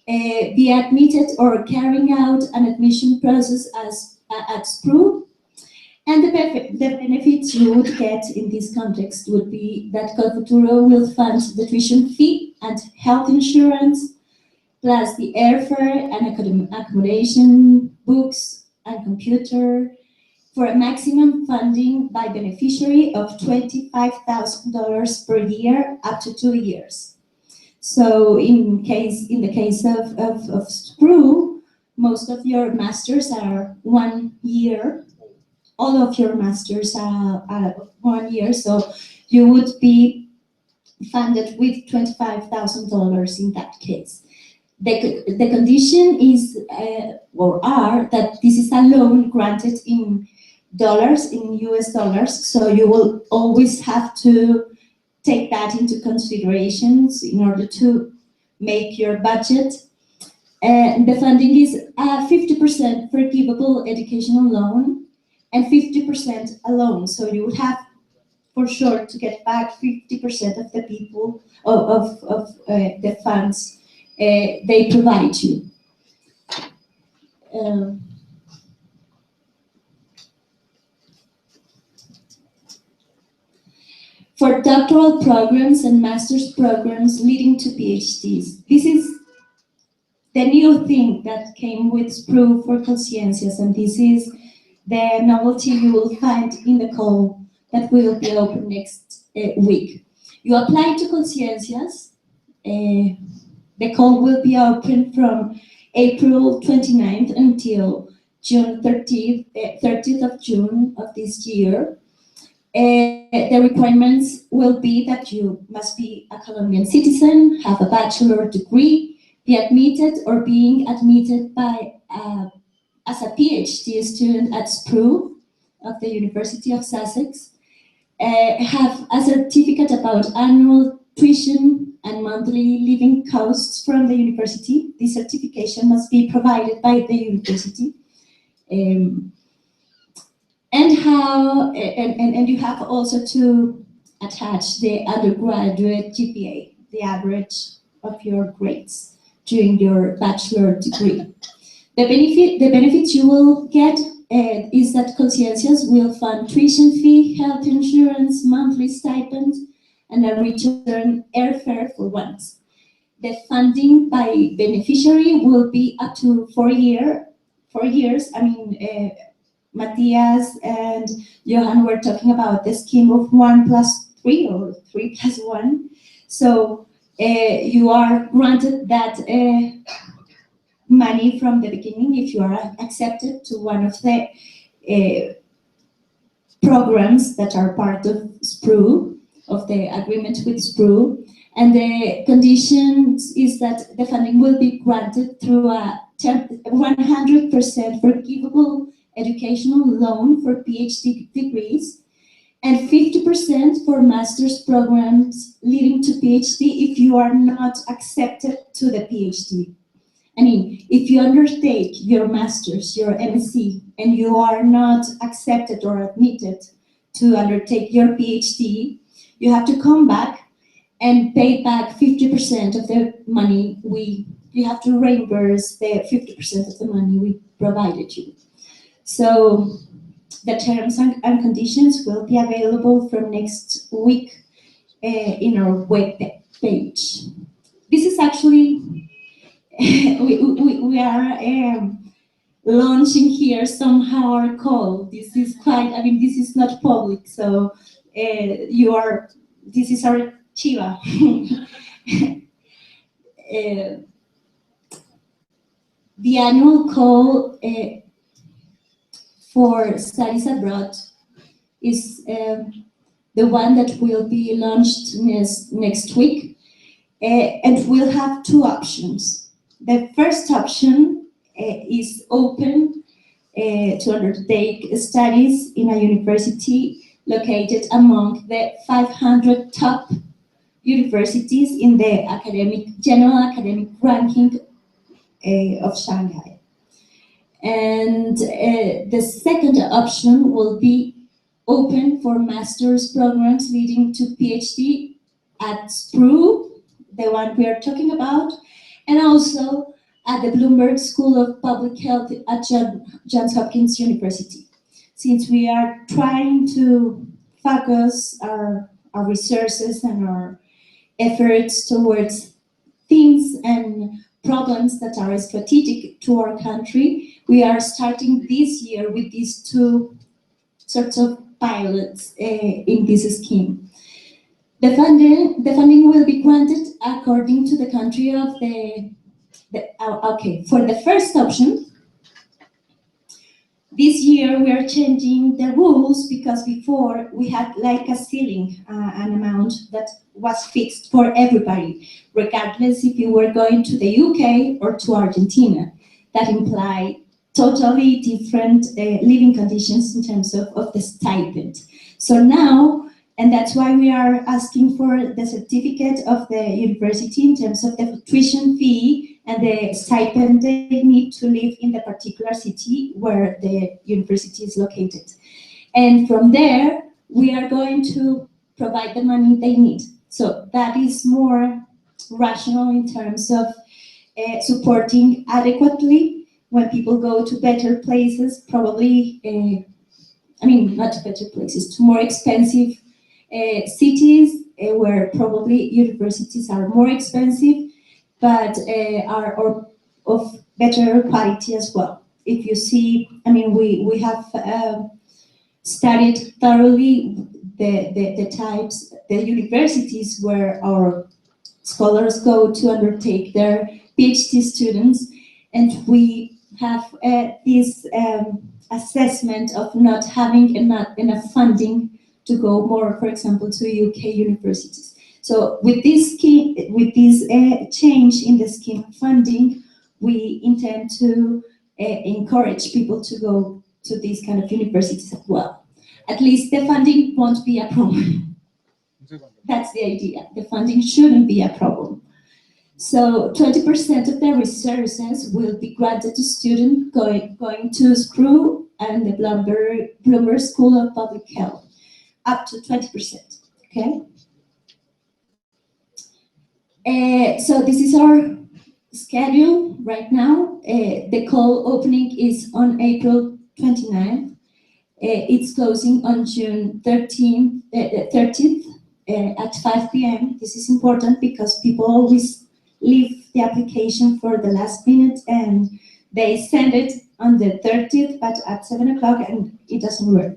be admitted or carrying out an admission process at SPRU. And the benefits you would get in this context would be that Conversatorio will fund the tuition fee and health insurance, plus the airfare and accommodation, books and computer, for a maximum funding by beneficiary of $25,000 per year up to 2 years. So in the case of SPRU, most of your masters are 1 year. All of your masters are 1 year, so you would be funded with $25,000 in that case. The condition is, that this is a loan granted in dollars, in US dollars, so you will always have to take that into considerations in order to make your budget. The funding is a 50% forgivable educational loan and 50% a loan, so you would have for sure to get back 50% of the people of the funds they provide you. For doctoral programs and master's programs leading to PhDs, this is the new thing that came with SPRU for Conciencias, and this is the novelty you will find in the call that will be open next week. You apply to Conciencias. The call will be open from April 29th until June 30th of June of this year. The requirements will be that you must be a Colombian citizen, have a bachelor degree, be admitted or being admitted by as a PhD student at SPRU of the University of Sussex, have a certificate about annual tuition and monthly living costs from the university. This certification must be provided by the university. And you have also to attach the undergraduate GPA, the average of your grades during your bachelor degree. The benefits you will get is that Conciencias will fund tuition fee, health insurance, monthly stipend, and a return airfare for once. The funding by beneficiary will be up to 4 years. I mean, Matthias and Johan were talking about the scheme of 1+3 or 3+1. So you are granted that money from the beginning if you are accepted to one of the programs that are part of SPRU, of the agreement with SPRU. And the conditions is that the funding will be granted through a 100% forgivable educational loan for PhD degrees and 50% for master's programs leading to PhD if you are not accepted to the PhD. I mean, if you undertake your master's, your MSc, and you are not accepted or admitted to undertake your PhD, you have to come back and pay back 50% of the money you have to reimburse the 50% of the money we provided you. So the terms and conditions will be available from next week in our web page. This is actually, we are launching here somehow our call. This is quite, I mean, this is not public, so this is our chiva. The annual call for studies abroad is the one that will be launched next week, and we'll have two options. The first option is open to undertake studies in a university located among the 500 top universities in the general academic ranking of Shanghai. And the second option will be open for master's programs leading to PhD at SPRU, the one we are talking about, and also at the Bloomberg School of Public Health at Johns Hopkins University. Since we are trying to focus our resources and our efforts towards things and problems that are strategic to our country, we are starting this year with these two sorts of pilots in this scheme. The funding will be granted according to the country of okay, for the first option, this year we are changing the rules because before we had like a ceiling, an amount that was fixed for everybody, regardless if you were going to the UK or to Argentina. That implied totally different living conditions in terms of the stipend. So now, and that's why we are asking for the certificate of the university in terms of the tuition fee and the stipend they need to live in the particular city where the university is located. And from there, we are going to provide the money they need. So that is more rational in terms of supporting adequately when people go to better places, probably, I mean, not better places, to more expensive cities where probably universities are more expensive, but are of better quality as well. If you see, I mean, we have studied thoroughly the types, the universities where our scholars go to undertake their PhD students, and we have this assessment of not having enough funding to go more, for example, to UK universities. So with this scheme, with this change in the scheme funding, we intend to encourage people to go to these kind of universities as well. At least the funding won't be a problem. That's the idea. The funding shouldn't be a problem. So 20% of the resources will be granted to students going to SPRU and the Bloomberg School of Public Health, up to 20%, okay? So this is our schedule right now. The call opening is on April 29th. It's closing on June 30th at 5 p.m. This is important because people always leave the application for the last minute and they send it on the 30th, but at 7 o'clock, and it doesn't work.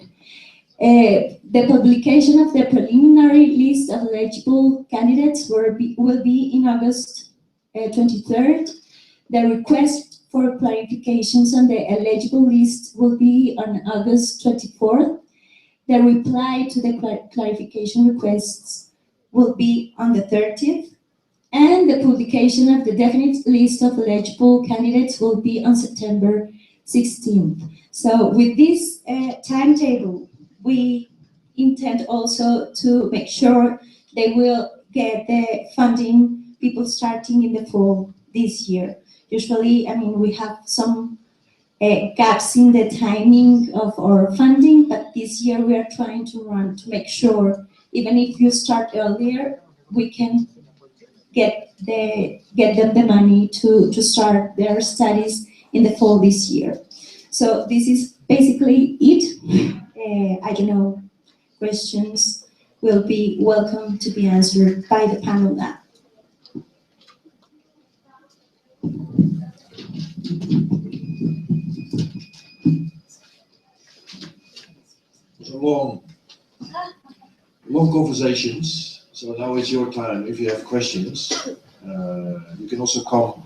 The publication of the preliminary list of eligible candidates will be in August 23rd. The request for clarifications on the eligible list will be on August 24th. The reply to the clarification requests will be on the 30th. And the publication of the definite list of eligible candidates will be on September 16th. So with this timetable, we intend also to make sure they will get the funding, people starting in the fall this year. Usually, I mean, we have some gaps in the timing of our funding, but this year we are trying to make sure, even if you start earlier, we can get them the money to start their studies in the fall this year. So this is basically it. I don't know, questions will be welcome to be answered by the panel now. Long conversations, so now is your time. If you have questions, you can also come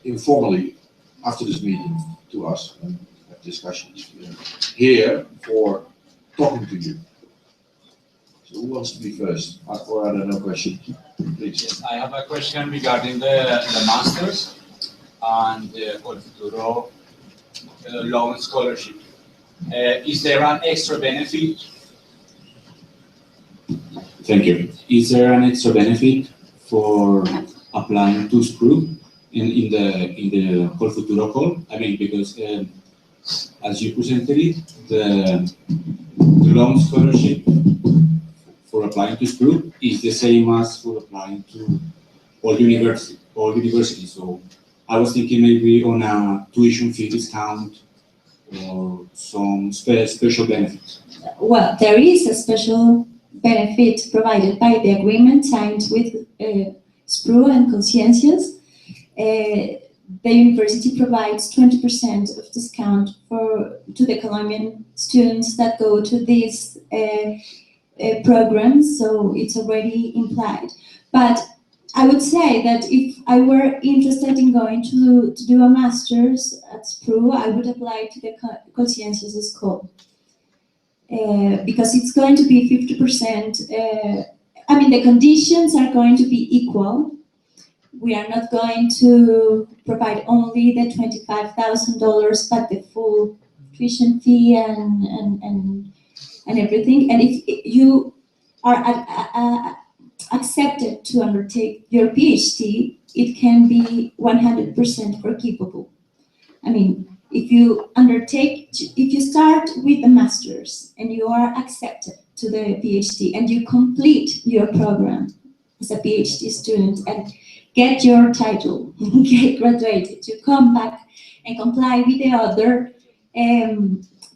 informally after this meeting to us and have discussions. We are here for talking to you. So who wants to be first? Or are there no questions? Please. Yes, I have a question regarding the masters and the Conversatorio loan scholarship. Is there an extra benefit? Thank you. Is there an extra benefit for applying to SPRU in the Conversatorio call? I mean, because as you presented it, the loan scholarship for applying to SPRU is the same as for applying to all universities. So I was thinking maybe on a tuition fee discount or some special benefits. Well, there is a special benefit provided by the agreement signed with SPRU and Conscientias. The university provides 20% of discount to the Colombian students that go to these programs, so it's already implied. But I would say that if I were interested in going to do a master's at SPRU, I would apply to the Conscientias school. Because it's going to be 50%, I mean, the conditions are going to be equal. We are not going to provide only the $25,000, but the full tuition fee and everything. And if you are accepted to undertake your PhD, it can be 100% forgivable. I mean, if you start with a master's and you are accepted to the PhD and you complete your program as a PhD student and get your title, get graduated, you come back and comply with the other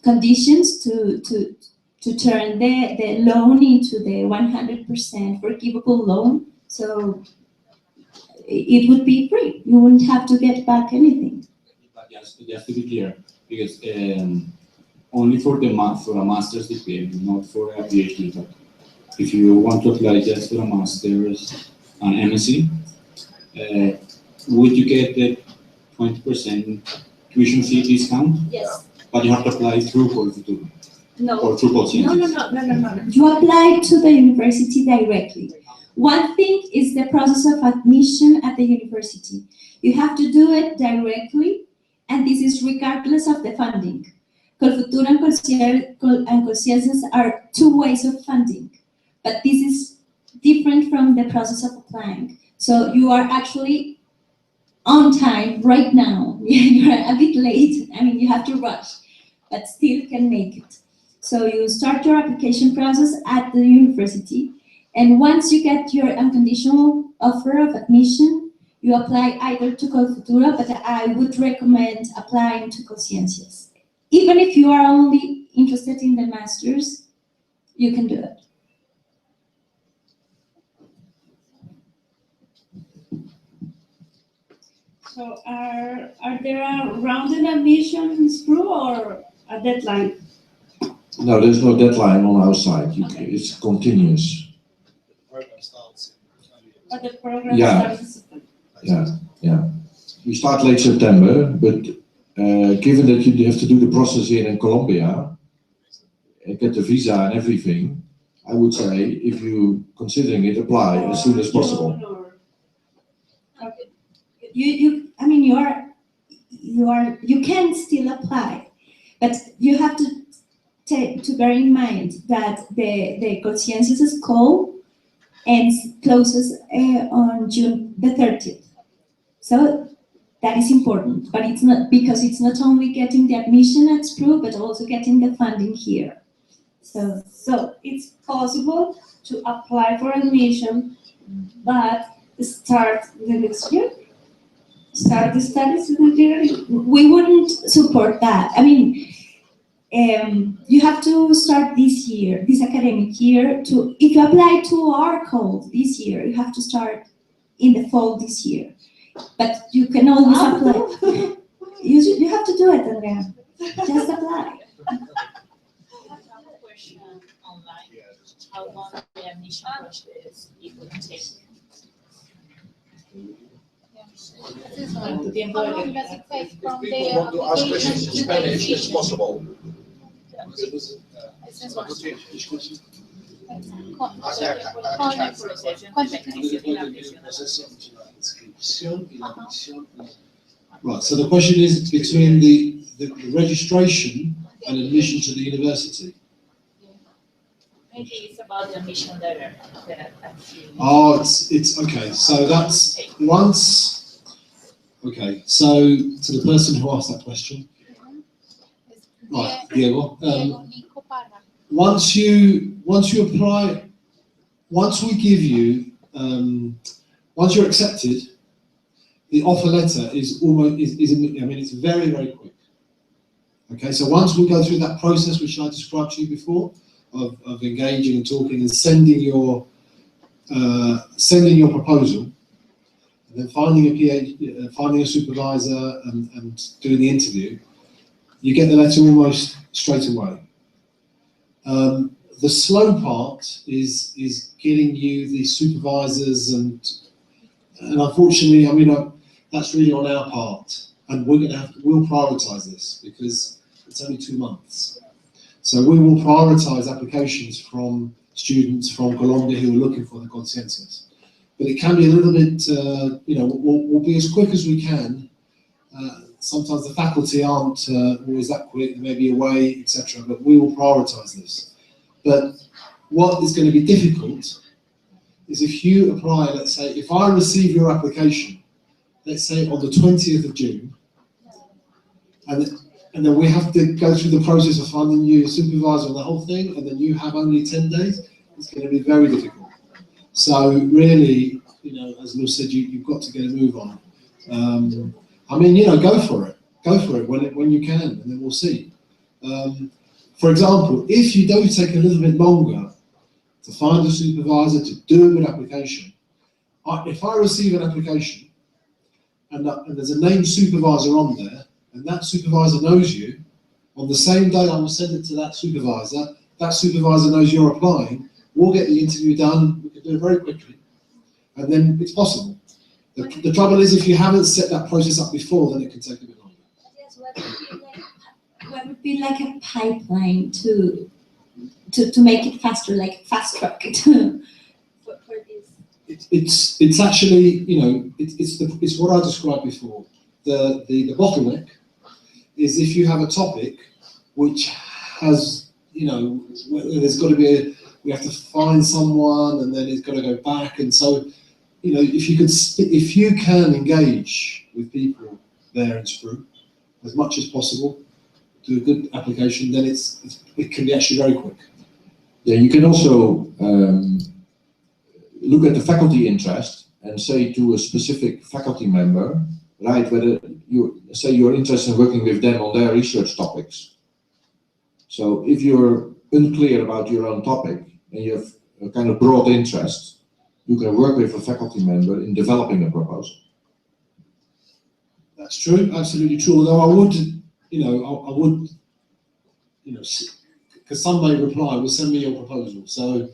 conditions to turn the loan into the 100% forgivable loan. So it would be free. You wouldn't have to get back anything. Just to be clear, because only for a master's degree, not for a PhD. But if you want to apply just for a master's and MSc, would you get the 20% tuition fee discount? Yes. But you have to apply through Conversatorio. No. Or through Conscientias. No. You apply to the university directly. One thing is the process of admission at the university. You have to do it directly, and this is regardless of the funding. Colfuturo and Conscientias are two ways of funding, but this is different from the process of applying. So you are actually on time right now. You're a bit late. I mean, you have to rush, but still can make it. So you start your application process at the university, and once you get your unconditional offer of admission, you apply either to Colfuturo, but I would recommend applying to Conscientias. Even if you are only interested in the master's, you can do it. So are there a rounded admission in SPRU or a deadline? No, there's no deadline on our side. It's continuous. The program starts But the program Yeah. starts in September. Yeah. We start late September, but given that you have to do the process here in Colombia, get the visa and everything, I would say if you're considering it, apply as soon as possible. You can still apply, but you have to bear in mind that the Conscientias call closes on June the 30th. So that is important, but it's not, because it's not only getting the admission at SPRU, but also getting the funding here. So it's possible to apply for admission, but start the next year? Start the studies in Nigeria? We wouldn't support that. I mean, you have to start this year, this academic year. If you apply to our call this year, you have to start in the fall this year. But you can always apply. You have to do it, Adrian. Just apply. I have a question online. How long the admission process it would take? How long does it take from the People want to ask questions in Spanish, it's possible. Right, so the question is between the registration and admission to the university. Maybe it's about the admission letter. Oh, it's okay. So that's once. Okay, so to the person who asked that question, Right, Diego. Once you apply, once we give you, once you're accepted, the offer letter is almost, it's very, very quick. Okay, so once we go through that process which I described to you before, of engaging and talking and sending your proposal, and then finding a supervisor and doing the interview, you get the letter almost straight away. The slow part is getting you the supervisors, and unfortunately, that's really on our part, and we'll prioritise this because it's only 2 months. So we will prioritise applications from students from Colombia who are looking for the conciencias. But it can be a little bit, we'll be as quick as we can. Sometimes the faculty aren't always that quick, they may be away, etc. But we will prioritise this. But what is going to be difficult is if you apply, let's say, if I receive your application, let's say on the 20th of June, and then we have to go through the process of finding you a supervisor and the whole thing, and then you have only 10 days, it's going to be very difficult. So really, as Lou said, you've got to get a move on. Go for it. Go for it when you can, and then we'll see. For example, if you do take a little bit longer to find a supervisor, to do a good application, if I receive an application and there's a named supervisor on there, and that supervisor knows you, on the same day I will send it to that supervisor knows you're applying, we'll get the interview done, we can do it very quickly, and then it's possible. The trouble is, if you haven't set that process up before, then it can take a bit longer. Yes, what would be like a pipeline to make it faster, like fast track it for this? It's actually, it's what I described before. The bottleneck is if you have a topic which has, there's got to be we have to find someone, and then it's got to go back, and so, if you can engage with people there in SPRU as much as possible, do a good application, then it can be actually very quick. Yeah, you can also look at the faculty interest and say to a specific faculty member, right, whether you're interested in working with them on their research topics. So if you're unclear about your own topic and you have a kind of broad interest, you can work with a faculty member in developing a proposal. That's true, absolutely true. Although I would, because some may reply, well, send me your proposal. So,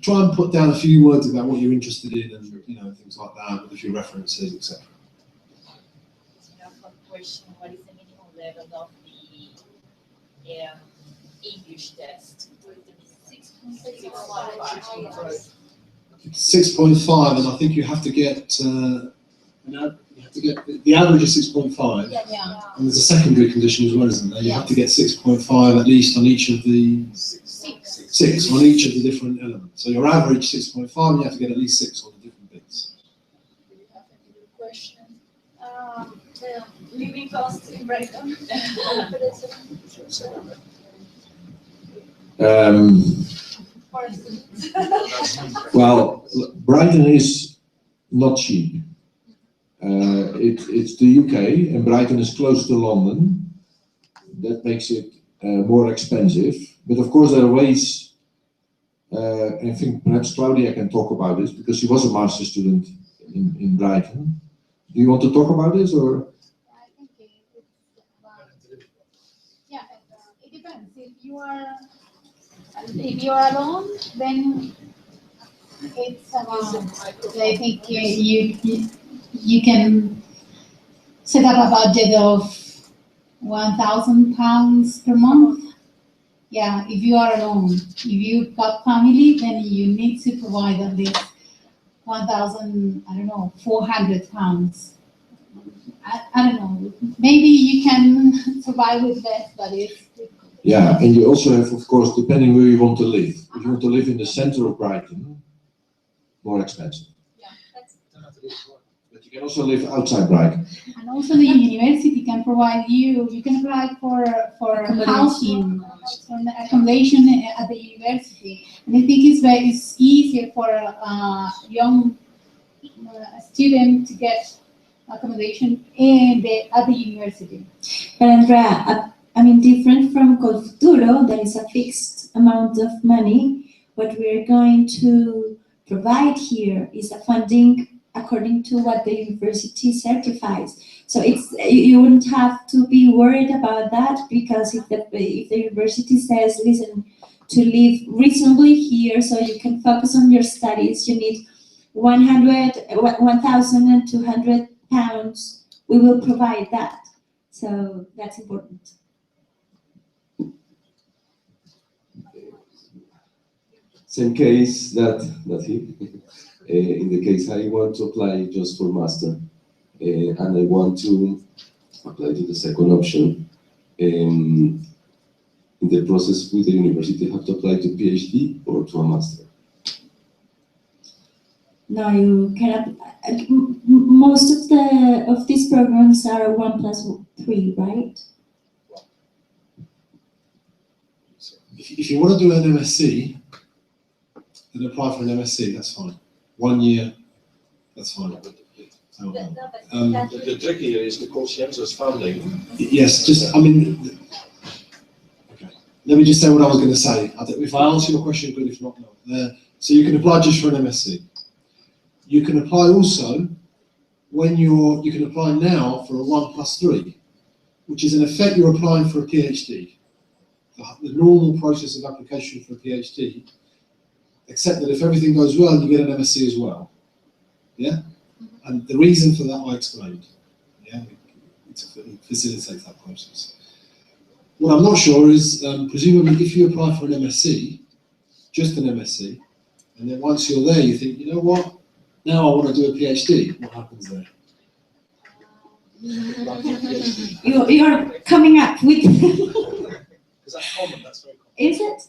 try and put down a few words about what you're interested in, and things like that, with a few references, etc. Question: what is the minimum level of the English test? 6.5. 6.5, and I think you have to get, the average is 6.5. Yeah. And there's a secondary condition as well, isn't there? You have to get 6.5 at least on each of the six on each of the different elements. So your average 6.5, and you have to get at least 6 on the different bits. Do you have any question? The living costs in Brighton. Well, Brighton is not cheap. It's the UK, and Brighton is close to London. That makes it more expensive. But of course, there are ways. I think perhaps Claudia can talk about this because she was a master's student in Brighton. Do you want to talk about this, or? I think it's it depends. If you are alone, then it's about, I think you can set up a budget of £1,000 per month. Yeah, if you are alone. If you've got family, then you need to provide at least £400. I don't know. Maybe you can survive with less, but it's difficult. Yeah, and you also have, of course, depending where you want to live. If you want to live in the center of Brighton, more expensive. Yeah, that's. But But you can also live outside Brighton. And also the university can provide you can apply for housing, for accommodation at the university. And I think it's easier for a young student to get accommodation at the university. But Andrea, I mean, different from Colfuturo, there is a fixed amount of money. What we're going to provide here is a funding according to what the university certifies. So you wouldn't have to be worried about that, because if the university says, listen, to live reasonably here so you can focus on your studies, you need 1,200 pounds, we will provide that. So that's important. Same case that he. In the case I want to apply just for master, and I want to apply to the second option. In the process with the university, have to apply to PhD or to a master? No, you cannot. Most of these programs are 1+3, right? If you want to do an MSc, then apply for an MSc, that's fine. 1 year, that's fine. The trick here is the conscientious funding. Yes, okay. Let me just say what I was going to say. If I answer your question, good. If not, no. So you can apply just for an MSc. You can apply also you can apply now for a 1+3, which is in effect you're applying for a PhD. The normal process of application for a PhD, except that if everything goes well, you get an MSc as well. Yeah? And the reason for that I explained. Yeah? It facilitates that process. What I'm not sure is, presumably if you apply for an MSc, just an MSc, and then once you're there you think, you know what, now I want to do a PhD, what happens there? You're coming up with... Is that common? That's very common. Is it?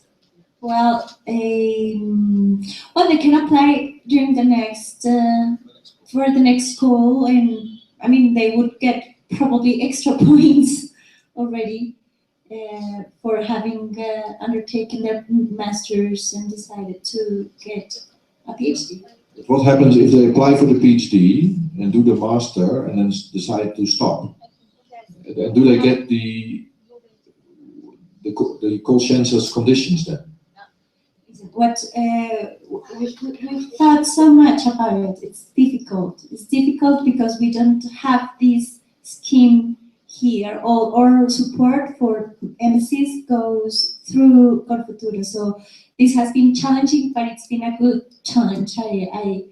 Well, they can apply during the next for the next call, and I mean they would get probably extra points already for having undertaken their masters and decided to get a PhD. What happens if they apply for the PhD and do the master and then decide to stop? Do they get the conscientious conditions then? We've thought so much about it. It's difficult. It's difficult because we don't have this scheme here. All support for MSCs goes through Conversatorio. So this has been challenging, but it's been a good challenge. I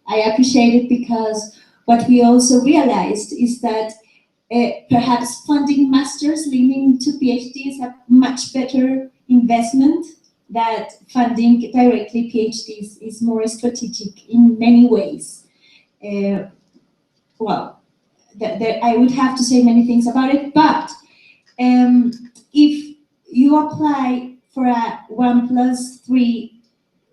appreciate it, because what we also realized is that perhaps funding masters leading to PhD is a much better investment. That funding directly PhDs is more strategic in many ways. Well, I would have to say many things about it, but if you apply for a 1+3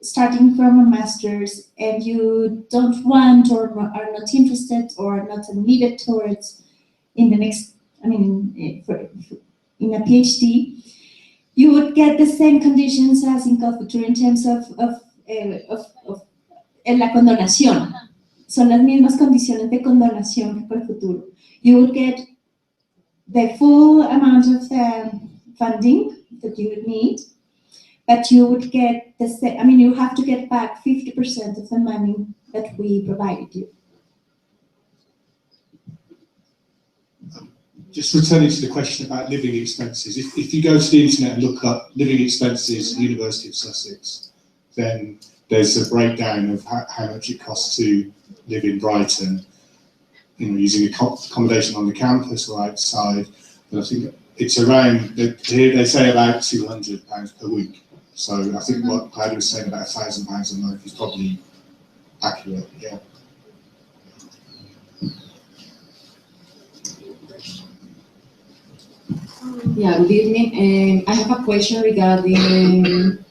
starting from a master's and you don't want or are not interested or not needed towards in the next, in a PhD, you would get the same conditions as in Conversatorio in terms of la condonación. Son las mismas condiciones de condonación que Conversatorio. You would get the full amount of the funding that you would need, but you would get the same, you have to get back 50% of the money that we provided you. Just returning to the question about living expenses, if you go to the internet and look up living expenses, University of Sussex, then there's a breakdown of how much it costs to live in Brighton, using accommodation on the campus or outside. But I think it's around, they say about £200 per week. So I think what Claudia was saying about £1,000 a month is probably accurate, yeah. Yeah, good evening. I have a question regarding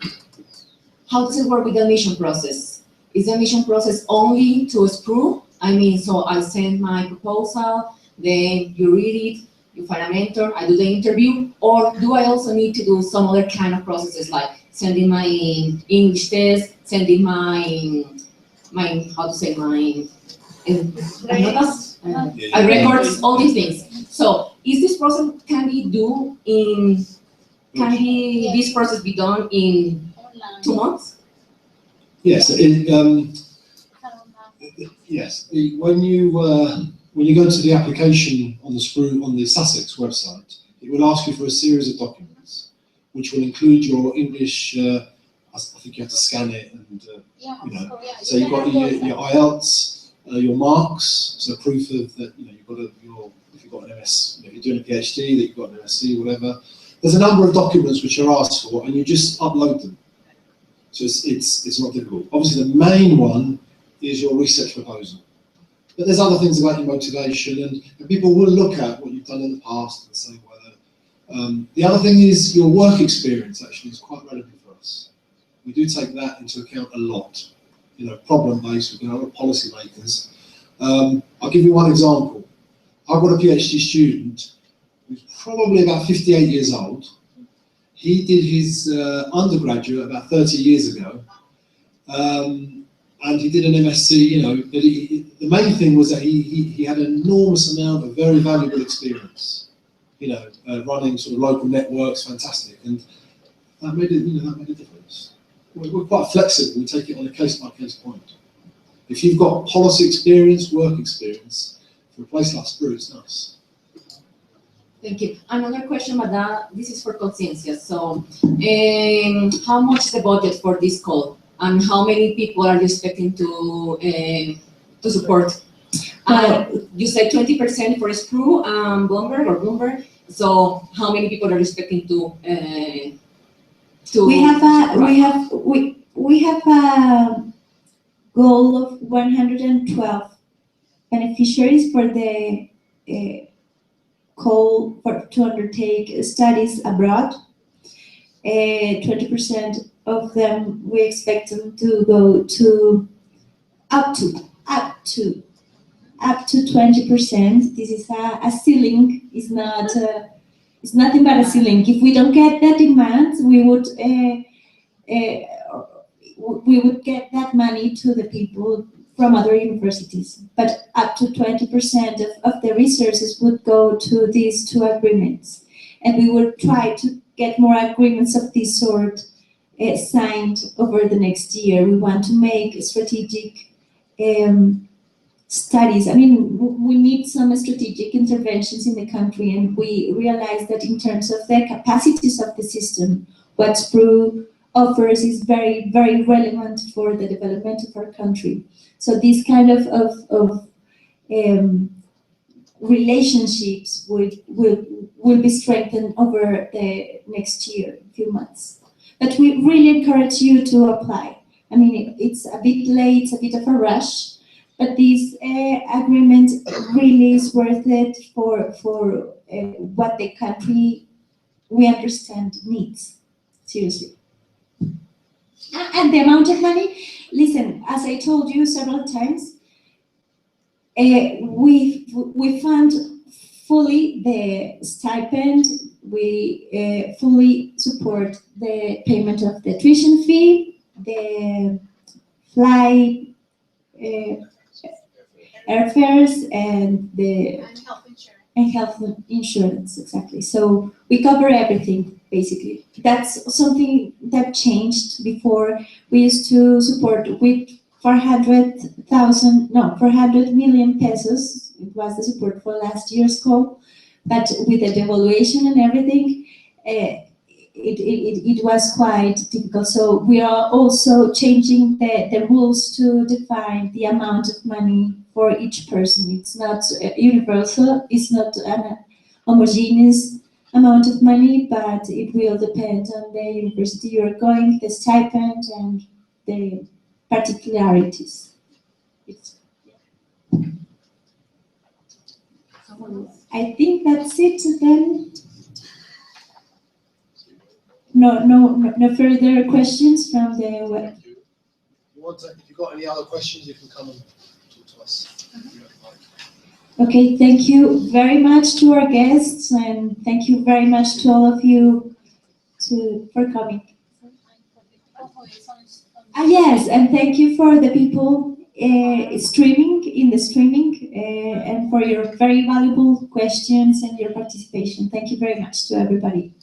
how does it work with the admission process? Is the admission process only to SPRU, I mean, so I send my proposal, then you read it, you find a mentor, I do the interview, or do I also need to do some other kind of processes like sending my English test, sending my records, all these things. So is this process, this process be done in 2 months? Yes. Yes. When you go to the application on the SPRU on the Sussex website, it will ask you for a series of documents, which will include your English. I think you have to scan it, and so you've got your IELTS, your marks, so proof of that. You've got if you've got an MS, if you're doing a PhD, that you've got an MSc, whatever. There's a number of documents which are asked for, and you just upload them. So it's not difficult. Obviously, the main one is your research proposal. But there's other things about your motivation, and people will look at what you've done in the past and say whether. The other thing is your work experience actually is quite relevant for us. We do take that into account a lot. Problem-based, we're policymakers. I'll give you one example. I've got a PhD student who's probably about 58 years old. He did his undergraduate about 30 years ago. And he did an MSc, but the main thing was that he had an enormous amount of very valuable experience, running sort of local networks, fantastic, and that made a difference. We're quite flexible, we take it on a case-by-case point. If you've got policy experience, work experience, for a place like SPRU, it's nice. Thank you. Another question, Madame, this is for Conciencia. So, how much is the budget for this call? And how many people are you expecting to support? You said 20% for SPRU and Bloomberg. So how many people are you expecting to? We have a goal of 112 beneficiaries for the call to undertake studies abroad. 20% of them, we expect them to go to up to 20%. This is a ceiling. It's nothing but a ceiling. If we don't get that demand, we would get that money to the people from other universities. But up to 20% of the resources would go to these 2 agreements, and we will try to get more agreements of this sort signed over the next year. We want to make strategic studies. I mean, we need some strategic interventions in the country, and we realize that in terms of the capacities of the system, what SPRU offers is very, very relevant for the development of our country. So these kind of relationships will be strengthened over the next year, few months. But we really encourage you to apply. I mean, it's a bit late, it's a bit of a rush, but this agreement really is worth it for what the country, we understand, needs, seriously. And the amount of money, listen, as I told you several times, we fund fully the stipend, we fully support the payment of the tuition fee, the flight, airfares, and health insurance, exactly. So we cover everything, basically. That's something that changed. Before, we used to support with 400 million pesos. It was the support for last year's call, but with the devaluation and everything, it was quite difficult. So we are also changing the rules to define the amount of money for each person. It's not universal, it's not an homogeneous amount of money, but it will depend on the university you're going, the stipend, and the particularities. I think that's it then. No further questions from the web. If you've got any other questions, you can come and talk to us. Okay, thank you very much to our guests, and thank you very much to all of you for coming. Yes, and thank you for the people streaming, and for your very valuable questions and your participation. Thank you very much to everybody.